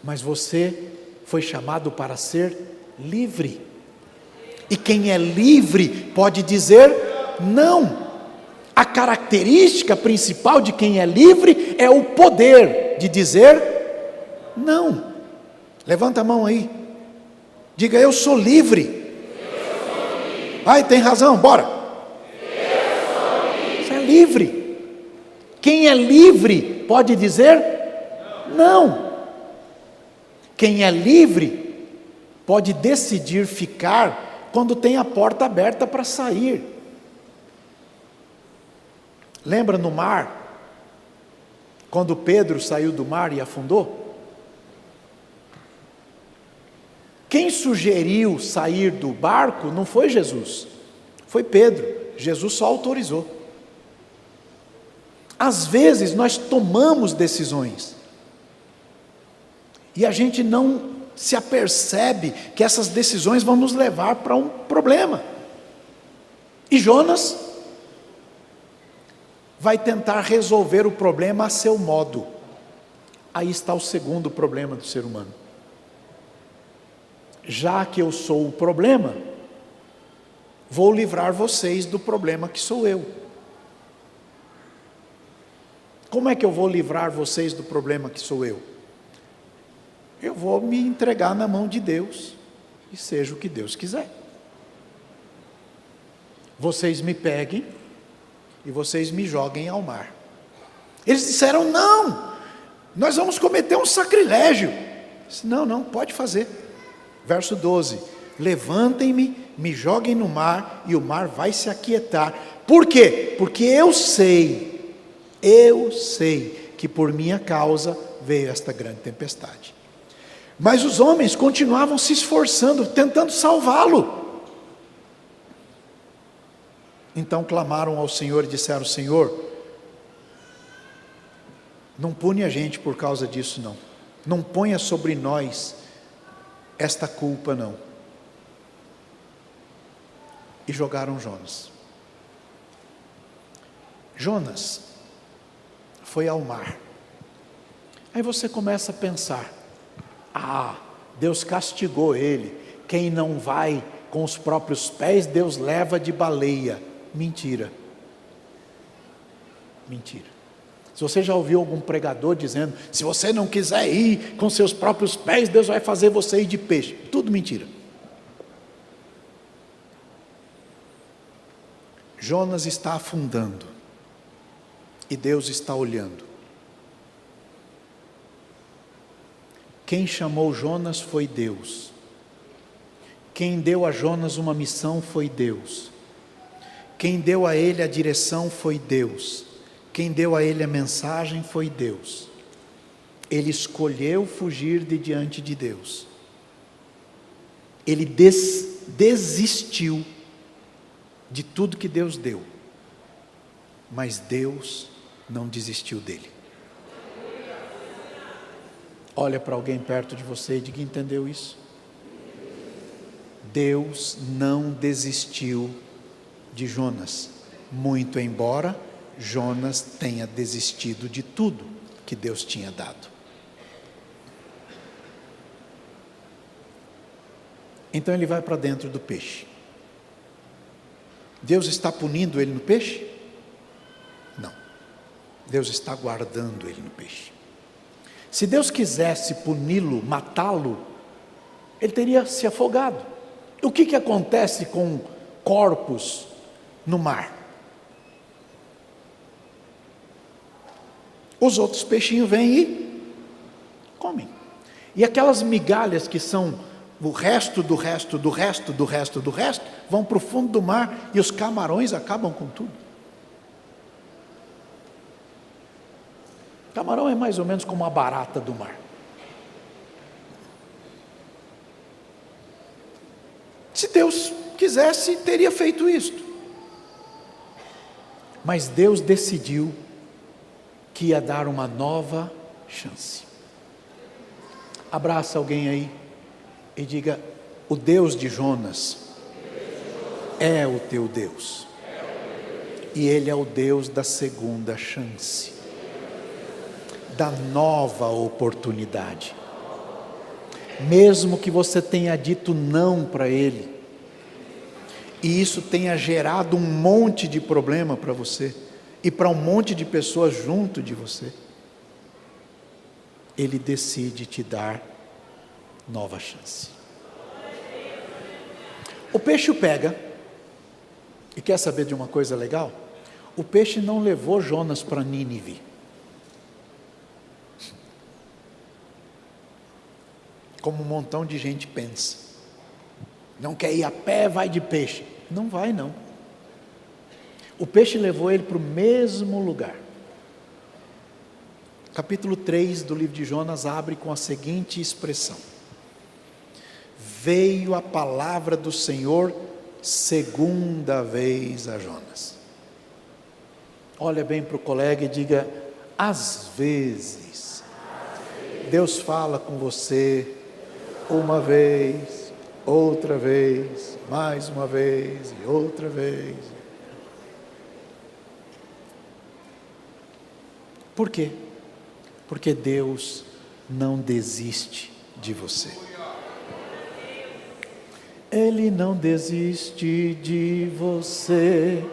Mas você foi chamado para ser livre. E quem é livre pode dizer não. A característica principal de quem é livre é o poder de dizer não. Levanta a mão aí. Diga, eu sou livre. Ai, tem razão, bora. Você é livre. Quem é livre pode dizer não. Quem é livre pode decidir ficar quando tem a porta aberta para sair. Lembra no mar, quando Pedro saiu do mar e afundou? Quem sugeriu sair do barco não foi Jesus, foi Pedro. Jesus só autorizou. Às vezes nós tomamos decisões e a gente não se apercebe que essas decisões vão nos levar para um problema. E Jonas vai tentar resolver o problema a seu modo. Aí está o segundo problema do ser humano. Já que eu sou o problema, vou livrar vocês do problema que sou eu. Como é que eu vou livrar vocês do problema que sou eu? Eu vou me entregar na mão de Deus, e seja o que Deus quiser. Vocês me peguem, e vocês me joguem ao mar. Eles disseram, não, nós vamos cometer um sacrilégio. Disse, não, pode fazer. Verso 12, levantem-me, me joguem no mar, e o mar vai se aquietar. Por quê? Porque eu sei que por minha causa veio esta grande tempestade. Mas os homens continuavam se esforçando, tentando salvá-lo. Então clamaram ao Senhor e disseram, Senhor, não pune a gente por causa disso não. Não ponha sobre nós esta culpa não. E jogaram Jonas. Jonas foi ao mar. Aí você começa a pensar, Deus castigou ele. Quem não vai com os próprios pés, Deus leva de baleia. Mentira. Se você já ouviu algum pregador dizendo, se você não quiser ir com seus próprios pés, Deus vai fazer você ir de peixe. Tudo mentira. Jonas está afundando. E Deus está olhando. Quem chamou Jonas foi Deus. Quem deu a Jonas uma missão foi Deus. Quem deu a ele a direção foi Deus. Quem deu a ele a mensagem foi Deus. Ele escolheu fugir de diante de Deus. Ele desistiu de tudo que Deus deu. Mas Deus não desistiu dele. Olha para alguém perto de você e diga, entendeu isso? Deus não desistiu de Jonas, muito embora Jonas tenha desistido de tudo que Deus tinha dado. Então ele vai para dentro do peixe. Deus está punindo ele no peixe? Não. Deus está guardando ele no peixe. Se Deus quisesse puni-lo, matá-lo, ele teria se afogado. O que acontece com corpos no mar? Os outros peixinhos vêm e comem. E aquelas migalhas que são o resto do resto do resto do resto do resto, vão para o fundo do mar e os camarões acabam com tudo. Camarão é mais ou menos como a barata do mar. Se Deus quisesse, teria feito isto. Mas Deus decidiu que ia dar uma nova chance. Abraça alguém aí e diga: o Deus de Jonas é o teu Deus. E Ele é o Deus da segunda chance, da nova oportunidade. Mesmo que você tenha dito não para Ele, e isso tenha gerado um monte de problema para você, e para um monte de pessoas junto de você, Ele decide te dar nova chance. O peixe o pega, e quer saber de uma coisa legal? O peixe não levou Jonas para Nínive. Como um montão de gente pensa. Não quer ir a pé, vai de peixe. Não vai não. O peixe levou ele para o mesmo lugar. Capítulo 3 do livro de Jonas abre com a seguinte expressão: veio a palavra do Senhor segunda vez a Jonas. Olha bem para o colega e diga: às vezes Deus fala com você uma vez, outra vez, mais uma vez e outra vez. Por quê? Porque Deus não desiste de você. Ele não desiste de você,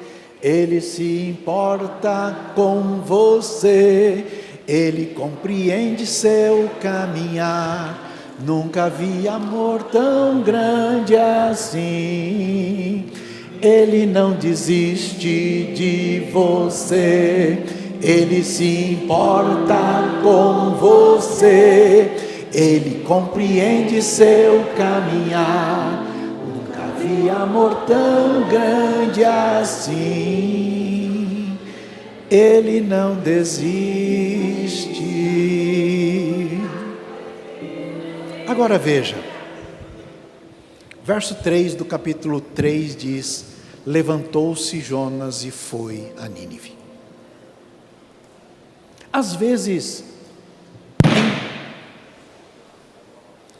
Ele se importa com você, Ele compreende seu caminhar. Nunca vi amor tão grande assim. Ele não desiste de você, Ele se importa com você, Ele compreende seu caminhar. Nunca vi amor tão grande assim. Ele não desiste. Agora veja, verso 3 do capítulo 3 diz: levantou-se Jonas e foi a Nínive. Às vezes,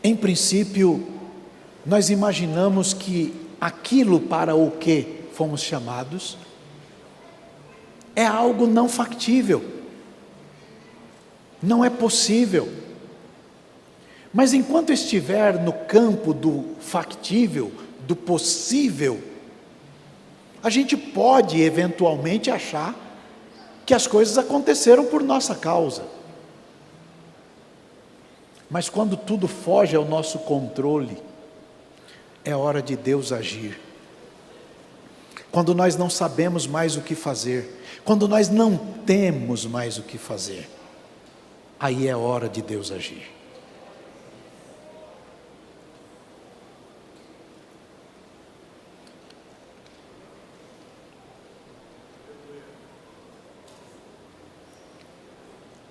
em princípio, nós imaginamos que aquilo para o que fomos chamados é algo não factível, não é possível. Mas enquanto estiver no campo do factível, do possível, a gente pode eventualmente achar que as coisas aconteceram por nossa causa. Mas quando tudo foge ao nosso controle, é hora de Deus agir. Quando nós não sabemos mais o que fazer, quando nós não temos mais o que fazer, aí é hora de Deus agir.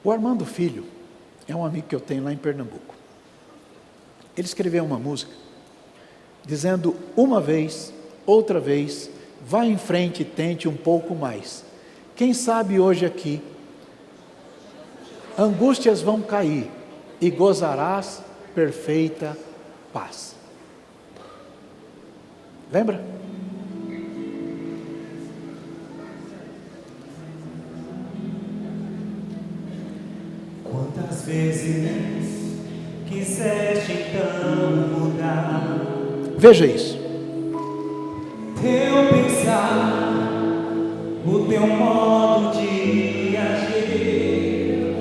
O Armando Filho é um amigo que eu tenho lá em Pernambuco. Ele escreveu uma música dizendo: uma vez, outra vez, vá em frente e tente um pouco mais. Quem sabe hoje aqui, angústias vão cair e gozarás perfeita paz. Lembra? Quantas vezes quiseste então mudar Veja isso. teu pensar, o teu modo de agir,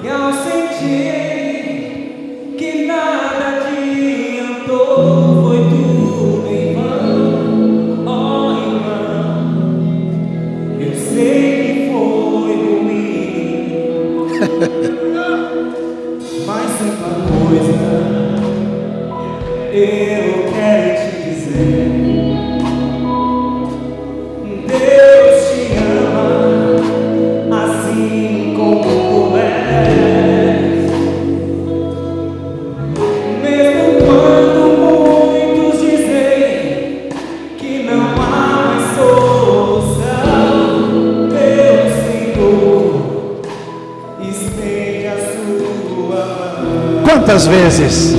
e ao sentir que nada adiantou, foi tudo em vão, ó irmão, eu sei que foi ruim, mas uma coisa eu quero te dizer: Deus te ama assim como tu és, mesmo quando muitos dizem que não há mais solução. Deus, Senhor, estende a sua mão. Quantas vezes?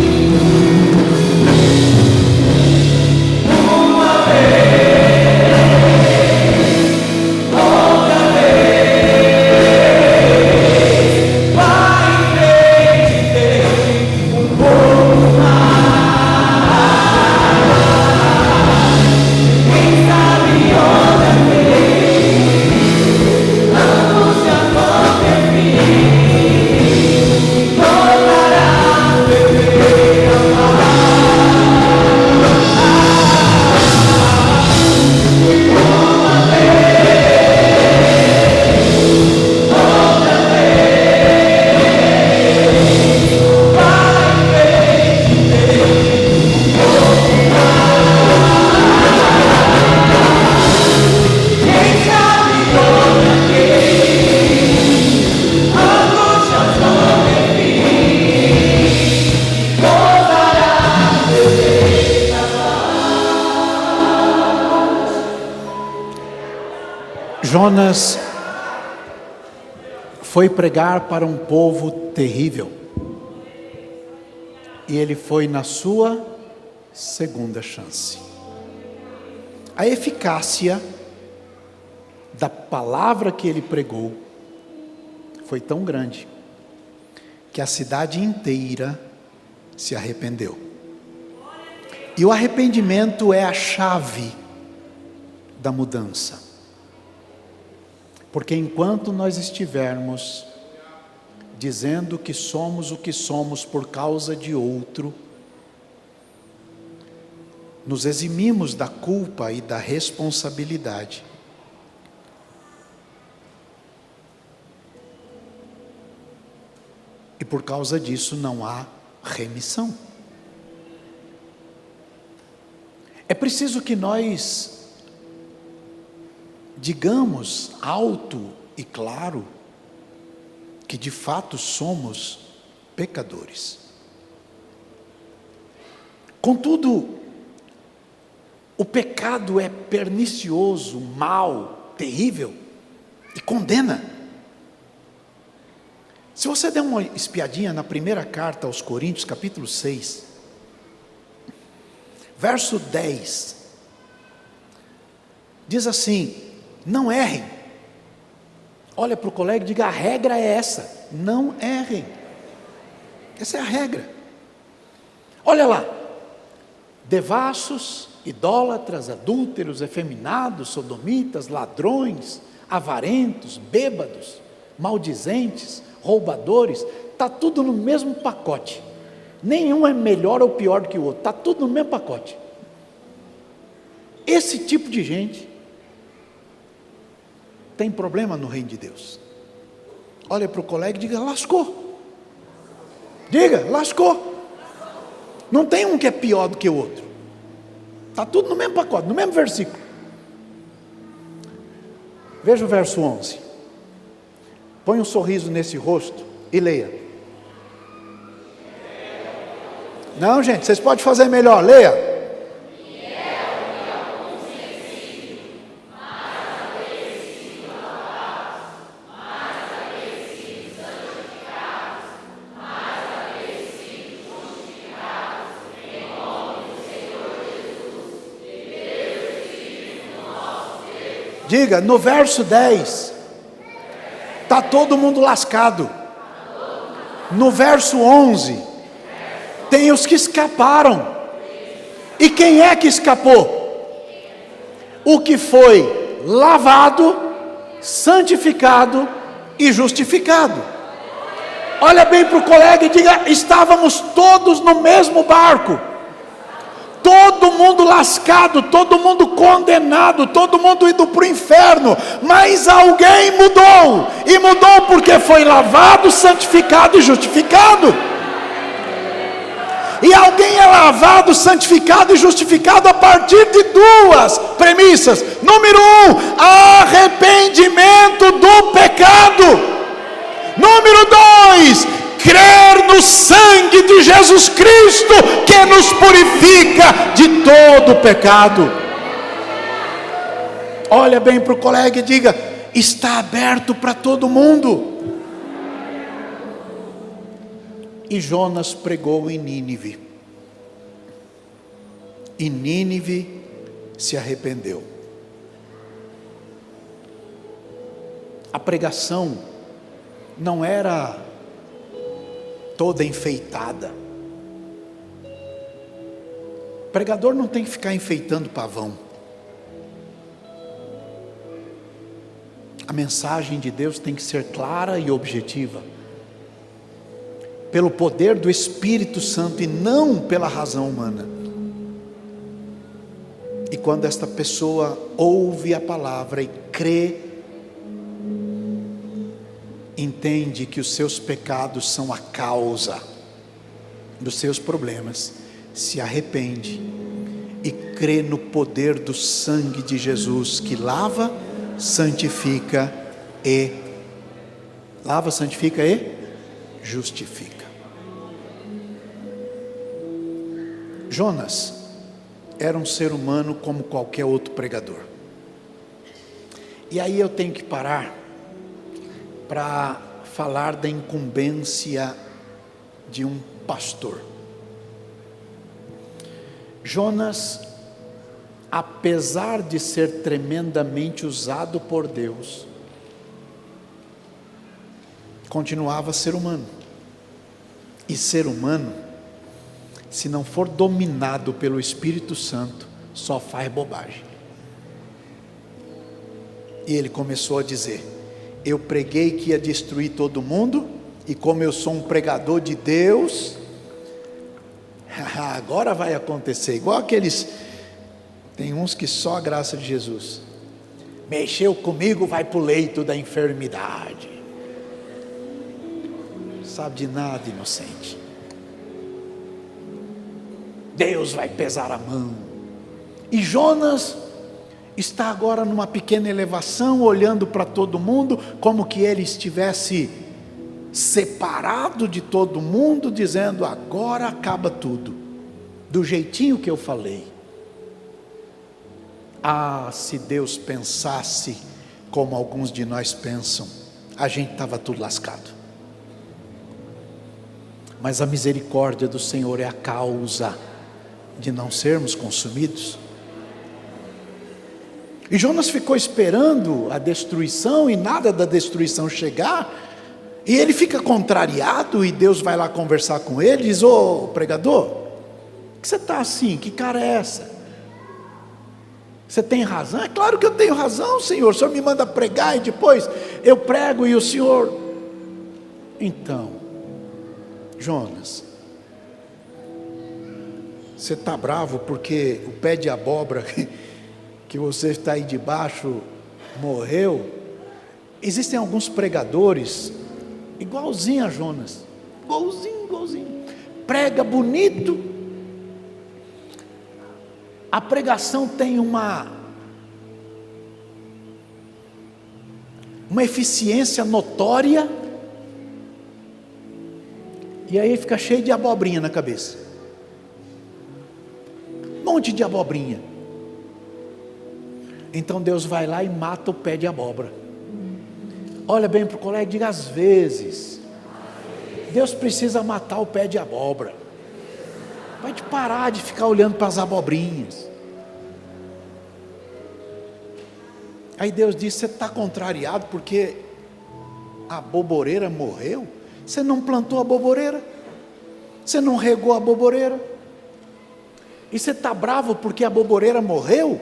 Jonas foi pregar para um povo terrível. E ele foi na sua segunda chance. A eficácia da palavra que ele pregou foi tão grande que a cidade inteira se arrependeu. E o arrependimento é a chave da mudança. Porque enquanto nós estivermos dizendo que somos o que somos por causa de outro, nos eximimos da culpa e da responsabilidade. E por causa disso não há remissão. É preciso que nós digamos alto e claro que de fato somos pecadores. Contudo, o pecado é pernicioso, mau, terrível e condena. Se você der uma espiadinha na primeira carta aos Coríntios, capítulo 6, verso 10, diz assim: não errem. Olha para o colega e diga: a regra é essa, não errem. Essa é a regra. Olha lá: devassos, idólatras, adúlteros, efeminados, sodomitas, ladrões, avarentos, bêbados, maldizentes, roubadores, está tudo no mesmo pacote. Nenhum é melhor ou pior do que o outro, está tudo no mesmo pacote. Esse tipo de gente tem problema no reino de Deus. Olha para o colega e diga: lascou. Diga: lascou. Não tem um que é pior do que o outro. Está tudo no mesmo pacote, no mesmo versículo. Veja o verso 11. Põe um sorriso nesse rosto e leia. Não, gente, vocês podem fazer melhor, leia. Diga, no verso 10, está todo mundo lascado. No verso 11, tem os que escaparam. E quem é que escapou? O que foi lavado, santificado e justificado. Olha bem para o colega e diga: estávamos todos no mesmo barco. Todo mundo lascado, todo mundo condenado, todo mundo indo para o inferno, mas alguém mudou, e mudou porque foi lavado, santificado e justificado. E alguém é lavado, santificado e justificado a partir de duas premissas. Número 1, arrependimento do pecado. Número 2, crer no sangue de Jesus Cristo, que nos purifica de todo pecado. Olha bem para o colega e diga: está aberto para todo mundo. E Jonas pregou em Nínive, e Nínive se arrependeu. A pregação não era toda enfeitada. O pregador não tem que ficar enfeitando pavão. A mensagem de Deus tem que ser clara e objetiva, pelo poder do Espírito Santo e não pela razão humana. E quando esta pessoa ouve a palavra e crê, entende que os seus pecados são a causa dos seus problemas, se arrepende e crê no poder do sangue de Jesus, que lava, santifica e justifica. Jonas era um ser humano como qualquer outro pregador. E aí eu tenho que parar para falar da incumbência de um pastor. Jonas, apesar de ser tremendamente usado por Deus, continuava ser humano. E ser humano, se não for dominado pelo Espírito Santo, só faz bobagem. E ele começou a dizer: eu preguei que ia destruir todo mundo, e como eu sou um pregador de Deus, agora vai acontecer, igual aqueles, tem uns que só a graça de Jesus, mexeu comigo, vai para o leito da enfermidade. Sabe de nada, inocente. Deus vai pesar a mão. E Jonas está agora numa pequena elevação, olhando para todo mundo, como que ele estivesse separado de todo mundo, dizendo: agora acaba tudo, do jeitinho que eu falei. Ah, se Deus pensasse como alguns de nós pensam, a gente estava tudo lascado. Mas a misericórdia do Senhor é a causa de não sermos consumidos. E Jonas ficou esperando a destruição e nada da destruição chegar, e ele fica contrariado, e Deus vai lá conversar com ele e diz: ô pregador, que você está assim? Que cara é essa? Você tem razão? É claro que eu tenho razão, Senhor. O Senhor me manda pregar e depois eu prego e o Senhor... Então, Jonas, você está bravo porque o pé de abóbora que você está aí debaixo morreu? Existem alguns pregadores igualzinho a Jonas, igualzinho, prega bonito, a pregação tem uma eficiência notória, e aí fica cheio de abobrinha na cabeça, um monte de abobrinha. Então Deus vai lá e mata o pé de abóbora. Olha bem para o colega e diga: às vezes Deus precisa matar o pé de abóbora, vai te parar de ficar olhando para as abobrinhas. Aí Deus disse: você está contrariado porque a boboreira morreu? Você não plantou a boboreira, você não regou a boboreira, e você está bravo porque a boboreira morreu?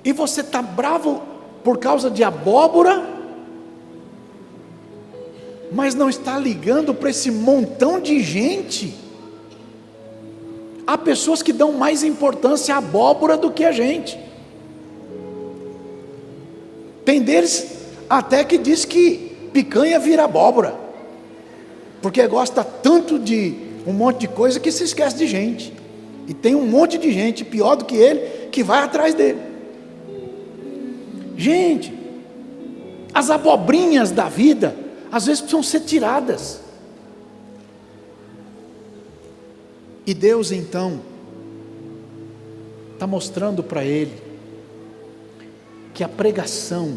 E você está bravo por causa de abóbora, mas não está ligando para esse montão de gente? Há pessoas que dão mais importância à abóbora do que a gente. Tem deles até que diz que picanha vira abóbora, porque gosta tanto de um monte de coisa que se esquece de gente. E tem um monte de gente pior do que ele que vai atrás dele. Gente, as abobrinhas da vida às vezes precisam ser tiradas. E Deus então está mostrando para ele que a pregação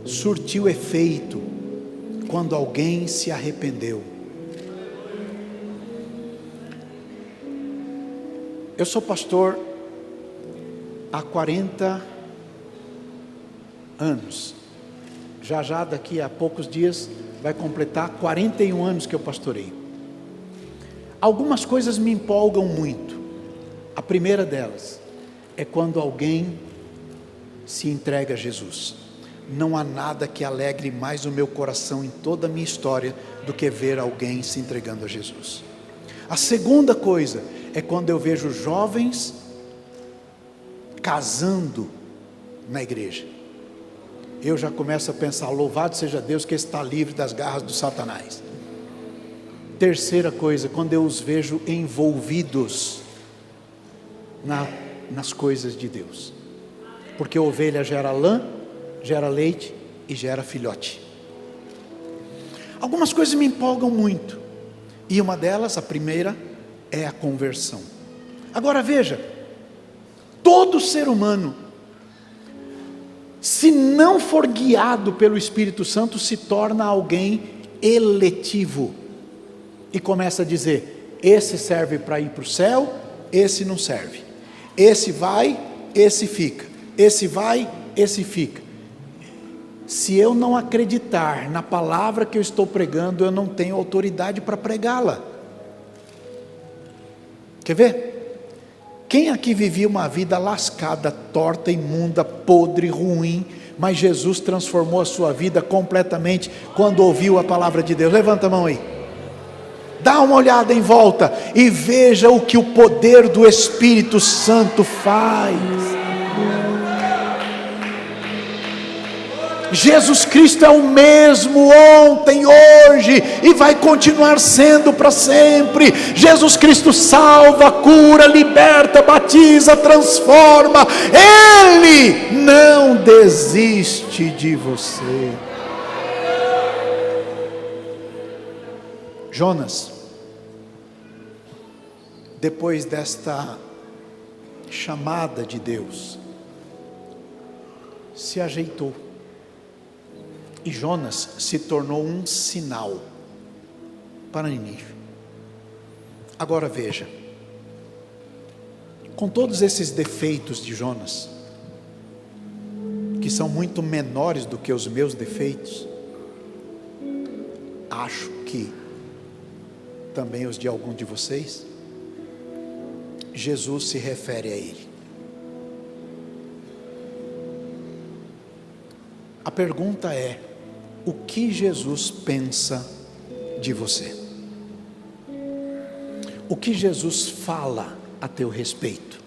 surtiu efeito quando alguém se arrependeu. Eu sou pastor há 40 anos. Já daqui a poucos dias vai completar 41 anos que eu pastorei. Algumas coisas me empolgam muito. A primeira delas é quando alguém se entrega a Jesus. Não há nada que alegre mais o meu coração em toda a minha história do que ver alguém se entregando a Jesus. A segunda coisa é quando eu vejo jovens casando na igreja. Eu já começo a pensar: louvado seja Deus que está livre das garras do Satanás. Terceira coisa, quando eu os vejo envolvidos nas coisas de Deus, porque a ovelha gera lã, gera leite e gera filhote. Algumas coisas me empolgam muito, e uma delas, a primeira, é a conversão. Agora veja, todo ser humano, se não for guiado pelo Espírito Santo, se torna alguém eletivo, e começa a dizer: esse serve para ir para o céu, esse não serve, esse vai, esse fica, esse vai, esse fica. Se eu não acreditar na palavra que eu estou pregando, eu não tenho autoridade para pregá-la. Quer ver? Quem aqui vivia uma vida lascada, torta, imunda, podre, ruim, mas Jesus transformou a sua vida completamente quando ouviu a palavra de Deus? Levanta a mão aí. Dá uma olhada em volta e veja o que o poder do Espírito Santo faz. Jesus Cristo é o mesmo ontem, hoje e vai continuar sendo para sempre. Jesus Cristo salva, cura, liberta, batiza, transforma. Ele não desiste de você. Jonas, depois desta chamada de Deus, se ajeitou. E Jonas se tornou um sinal para Nínive. Agora veja, com todos esses defeitos de Jonas, que são muito menores do que os meus defeitos, acho que também os de algum de vocês, Jesus se refere a ele. A pergunta é: o que Jesus pensa de você? O que Jesus fala a teu respeito?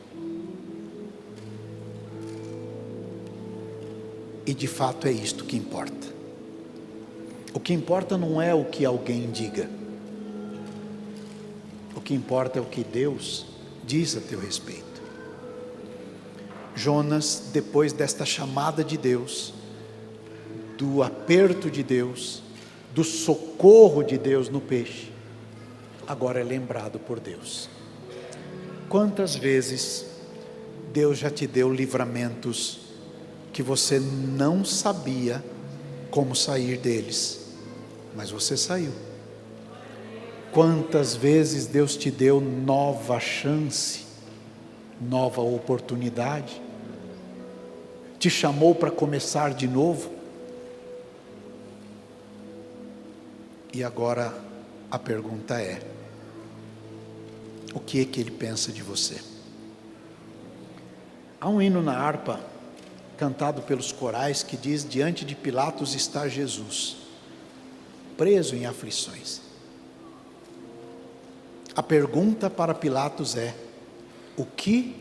E de fato é isto que importa. O que importa não é o que alguém diga. O que importa é o que Deus diz a teu respeito. Jonas, depois desta chamada de Deus, do aperto de Deus, do socorro de Deus no peixe, agora é lembrado por Deus. Quantas vezes Deus já te deu livramentos que você não sabia como sair deles, mas você saiu? Quantas vezes Deus te deu nova chance, nova oportunidade, te chamou para começar de novo. E agora a pergunta é: o que é que ele pensa de você? Há um hino na harpa, cantado pelos corais, que diz: diante de Pilatos está Jesus, preso em aflições. A pergunta para Pilatos é: o que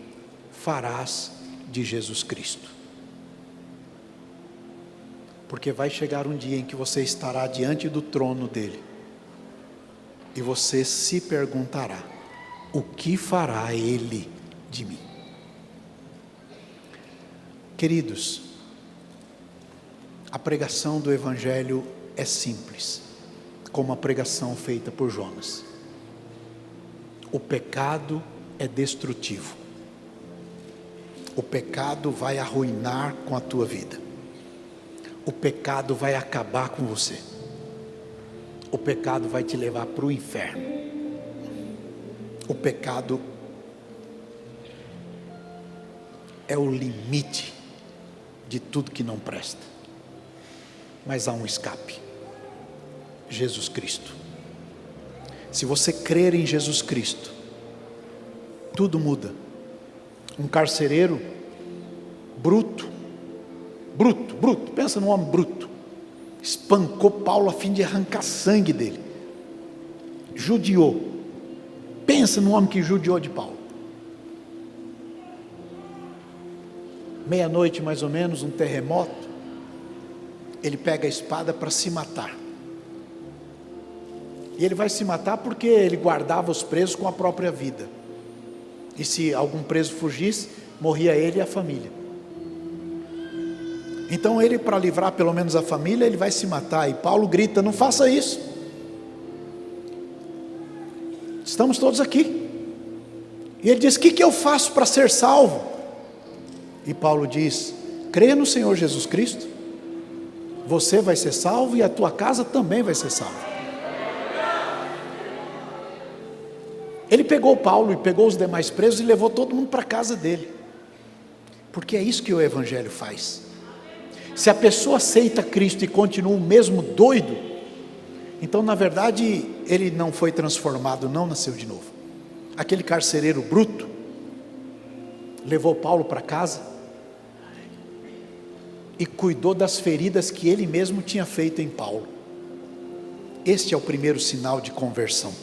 farás de Jesus Cristo? Porque vai chegar um dia em que você estará diante do trono dele, e você se perguntará: o que fará ele de mim? Queridos, a pregação do Evangelho é simples, como a pregação feita por Jonas. O pecado é destrutivo. O pecado vai arruinar com a tua vida. O pecado vai acabar com você. O pecado vai te levar para o inferno. O pecado é o limite de tudo que não presta. Mas há um escape: Jesus Cristo. Se você crer em Jesus Cristo, tudo muda. Um carcereiro bruto, pensa num homem bruto, espancou Paulo a fim de arrancar sangue dele, judiou. Pensa num homem que judiou de Paulo. Meia-noite mais ou menos, um terremoto, ele pega a espada para se matar. E ele vai se matar porque ele guardava os presos com a própria vida. E se algum preso fugisse, morria ele e a família. Então ele, para livrar pelo menos a família, ele vai se matar. E Paulo grita: não faça isso. Estamos todos aqui. E ele diz: o que eu faço para ser salvo? E Paulo diz: crê no Senhor Jesus Cristo, você vai ser salvo e a tua casa também vai ser salva. Ele pegou Paulo e pegou os demais presos e levou todo mundo para a casa dele, porque é isso que o Evangelho faz. Se a pessoa aceita Cristo e continua o mesmo doido, então na verdade ele não foi transformado, não nasceu de novo. Aquele carcereiro bruto levou Paulo para casa e cuidou das feridas que ele mesmo tinha feito em Paulo. Este é o primeiro sinal de conversão.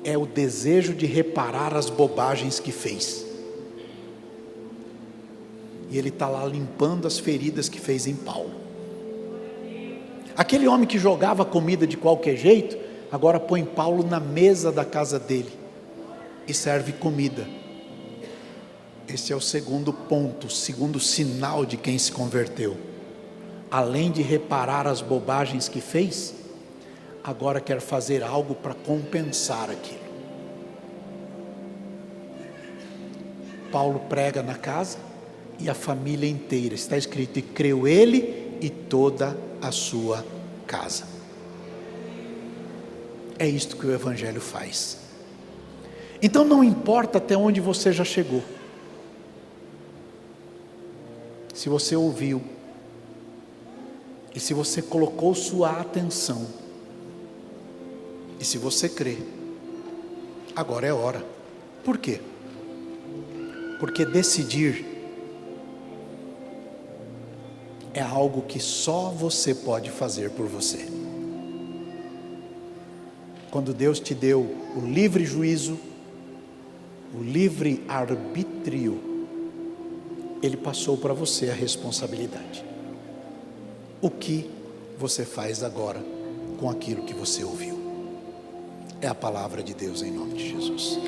É o desejo de reparar as bobagens que fez. E ele está lá limpando as feridas que fez em Paulo. Aquele homem que jogava comida de qualquer jeito, agora põe Paulo na mesa da casa dele e serve comida. Esse é o segundo ponto, o segundo sinal de quem se converteu. Além de reparar as bobagens que fez, agora quer fazer algo para compensar aquilo. Paulo prega na casa e a família inteira, está escrito: e creu ele e toda a sua casa. É isto que o Evangelho faz. Então não importa até onde você já chegou, se você ouviu e se você colocou sua atenção, e se você crê, agora é hora. Por quê? Porque decidir é algo que só você pode fazer por você. Quando Deus te deu o livre juízo, o livre arbítrio, Ele passou para você a responsabilidade. O que você faz agora com aquilo que você ouviu? É a palavra de Deus em nome de Jesus.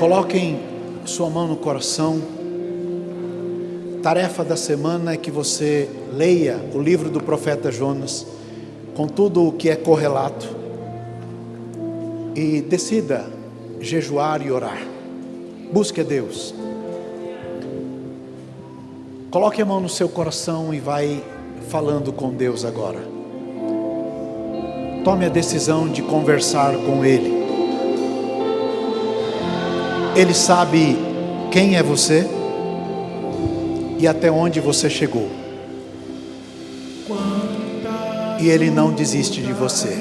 Coloquem sua mão no coração. Tarefa da semana é que você leia o livro do profeta Jonas, com tudo o que é correlato, e decida jejuar e orar. Busque a Deus. Coloque a mão no seu coração e vai falando com Deus agora. Tome a decisão de conversar com Ele. Ele sabe quem é você e até onde você chegou. E Ele não desiste de você.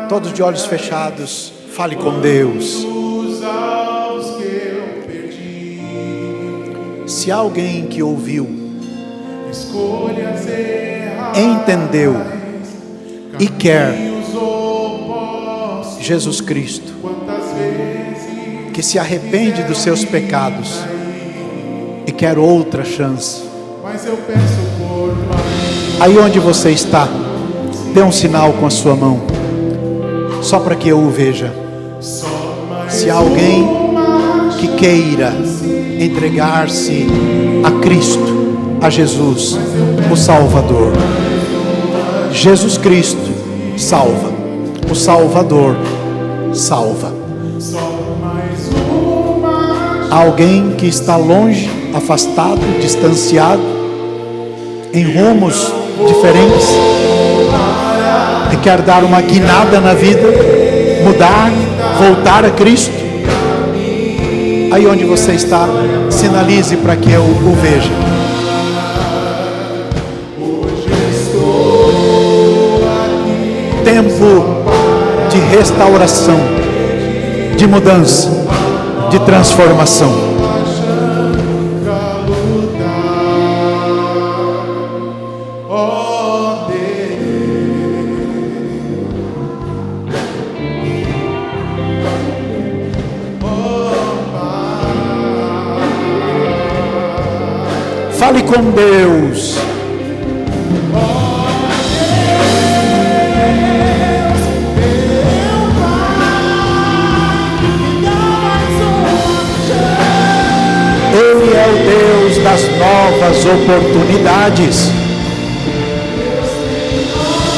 Todos de olhos fechados, fale com Deus. Se há alguém que ouviu, entendeu e quer Jesus Cristo, que se arrepende dos seus pecados e quer outra chance, aí onde você está, dê um sinal com a sua mão, só para que eu o veja. Se há alguém que queira entregar-se a Cristo, a Jesus, o Salvador. Jesus Cristo salva, o Salvador salva. Alguém que está longe, afastado, distanciado, em rumos diferentes, e quer dar uma guinada na vida, mudar, voltar a Cristo. Aí onde você está, sinalize para que eu o veja. Tempo de restauração, de mudança, de transformação. Fale com Deus. Ele é o Deus das novas oportunidades.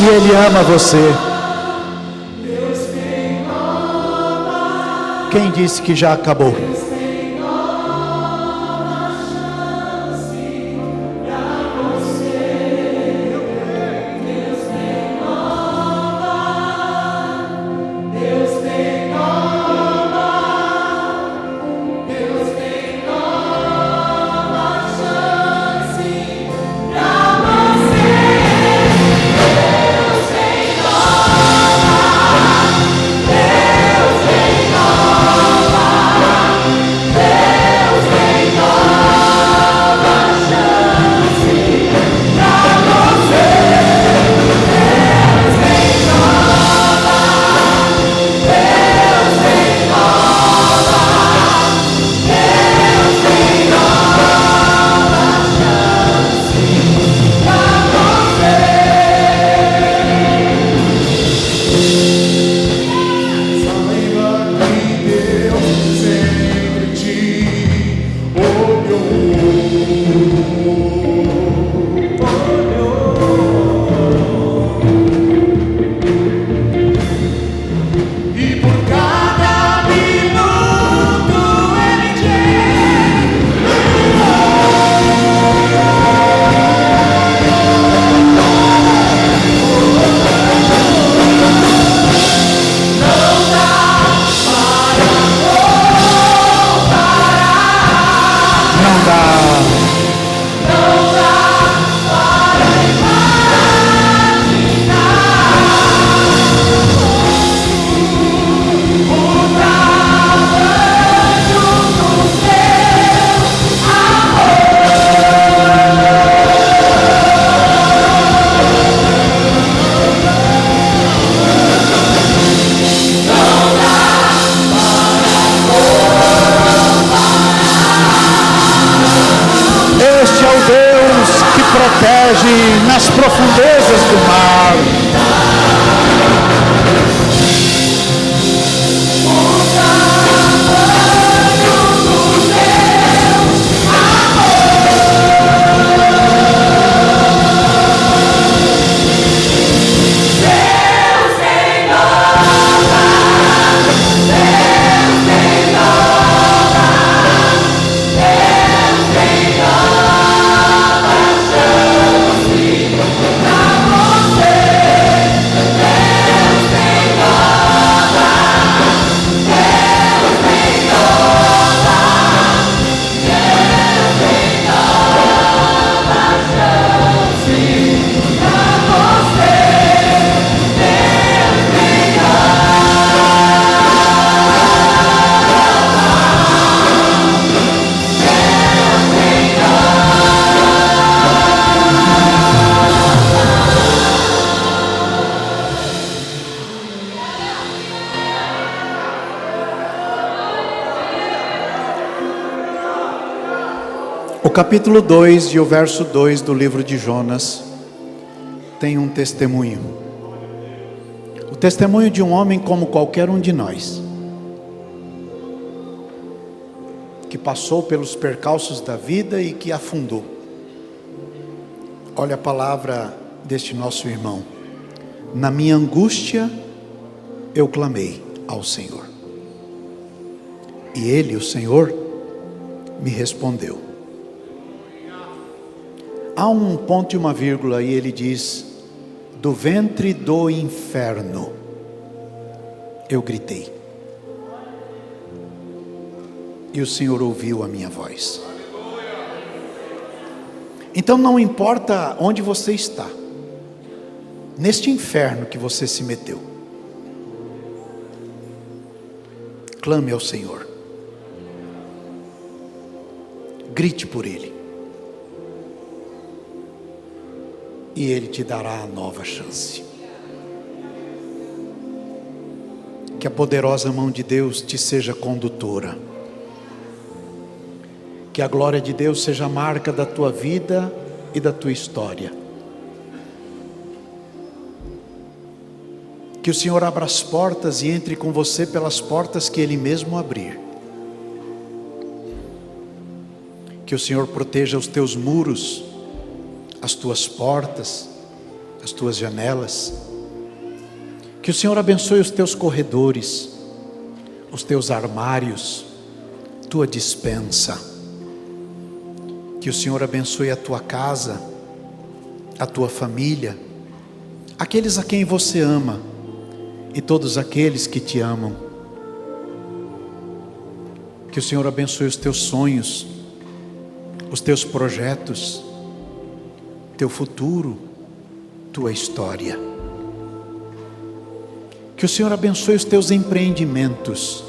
E Ele ama você. Quem disse que já acabou? Protege nas profundezas do mar. O capítulo 2 e o verso 2 do livro de Jonas tem um testemunho. O testemunho de um homem como qualquer um de nós, que passou pelos percalços da vida e que afundou. Olha a palavra deste nosso irmão: na minha angústia eu clamei ao Senhor, e Ele, o Senhor, me respondeu. Há um ponto e uma vírgula e ele diz: do ventre do inferno eu gritei, e o Senhor ouviu a minha voz. Então não importa onde você está, neste inferno que você se meteu, clame ao Senhor, grite por Ele, e Ele te dará a nova chance. Que a poderosa mão de Deus te seja condutora. Que a glória de Deus seja a marca da tua vida e da tua história. Que o Senhor abra as portas e entre com você pelas portas que Ele mesmo abrir. Que o Senhor proteja os teus muros, as tuas portas, as tuas janelas. Que o Senhor abençoe os teus corredores, os teus armários, tua despensa. Que o Senhor abençoe a tua casa, a tua família, aqueles a quem você ama e todos aqueles que te amam. Que o Senhor abençoe os teus sonhos, os teus projetos, teu futuro, tua história. Que o Senhor abençoe os teus empreendimentos.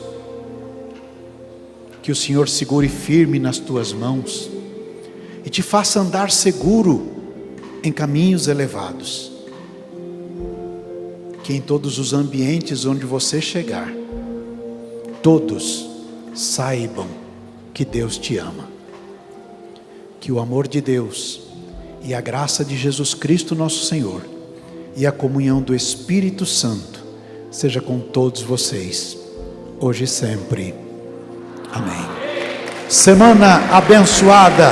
Que o Senhor segure firme nas tuas mãos e te faça andar seguro em caminhos elevados. Que em todos os ambientes onde você chegar, todos saibam que Deus te ama. Que o amor de Deus e a graça de Jesus Cristo nosso Senhor e a comunhão do Espírito Santo seja com todos vocês, hoje e sempre. Amém. Semana abençoada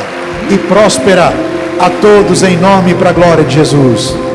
e próspera a todos, em nome e para a glória de Jesus.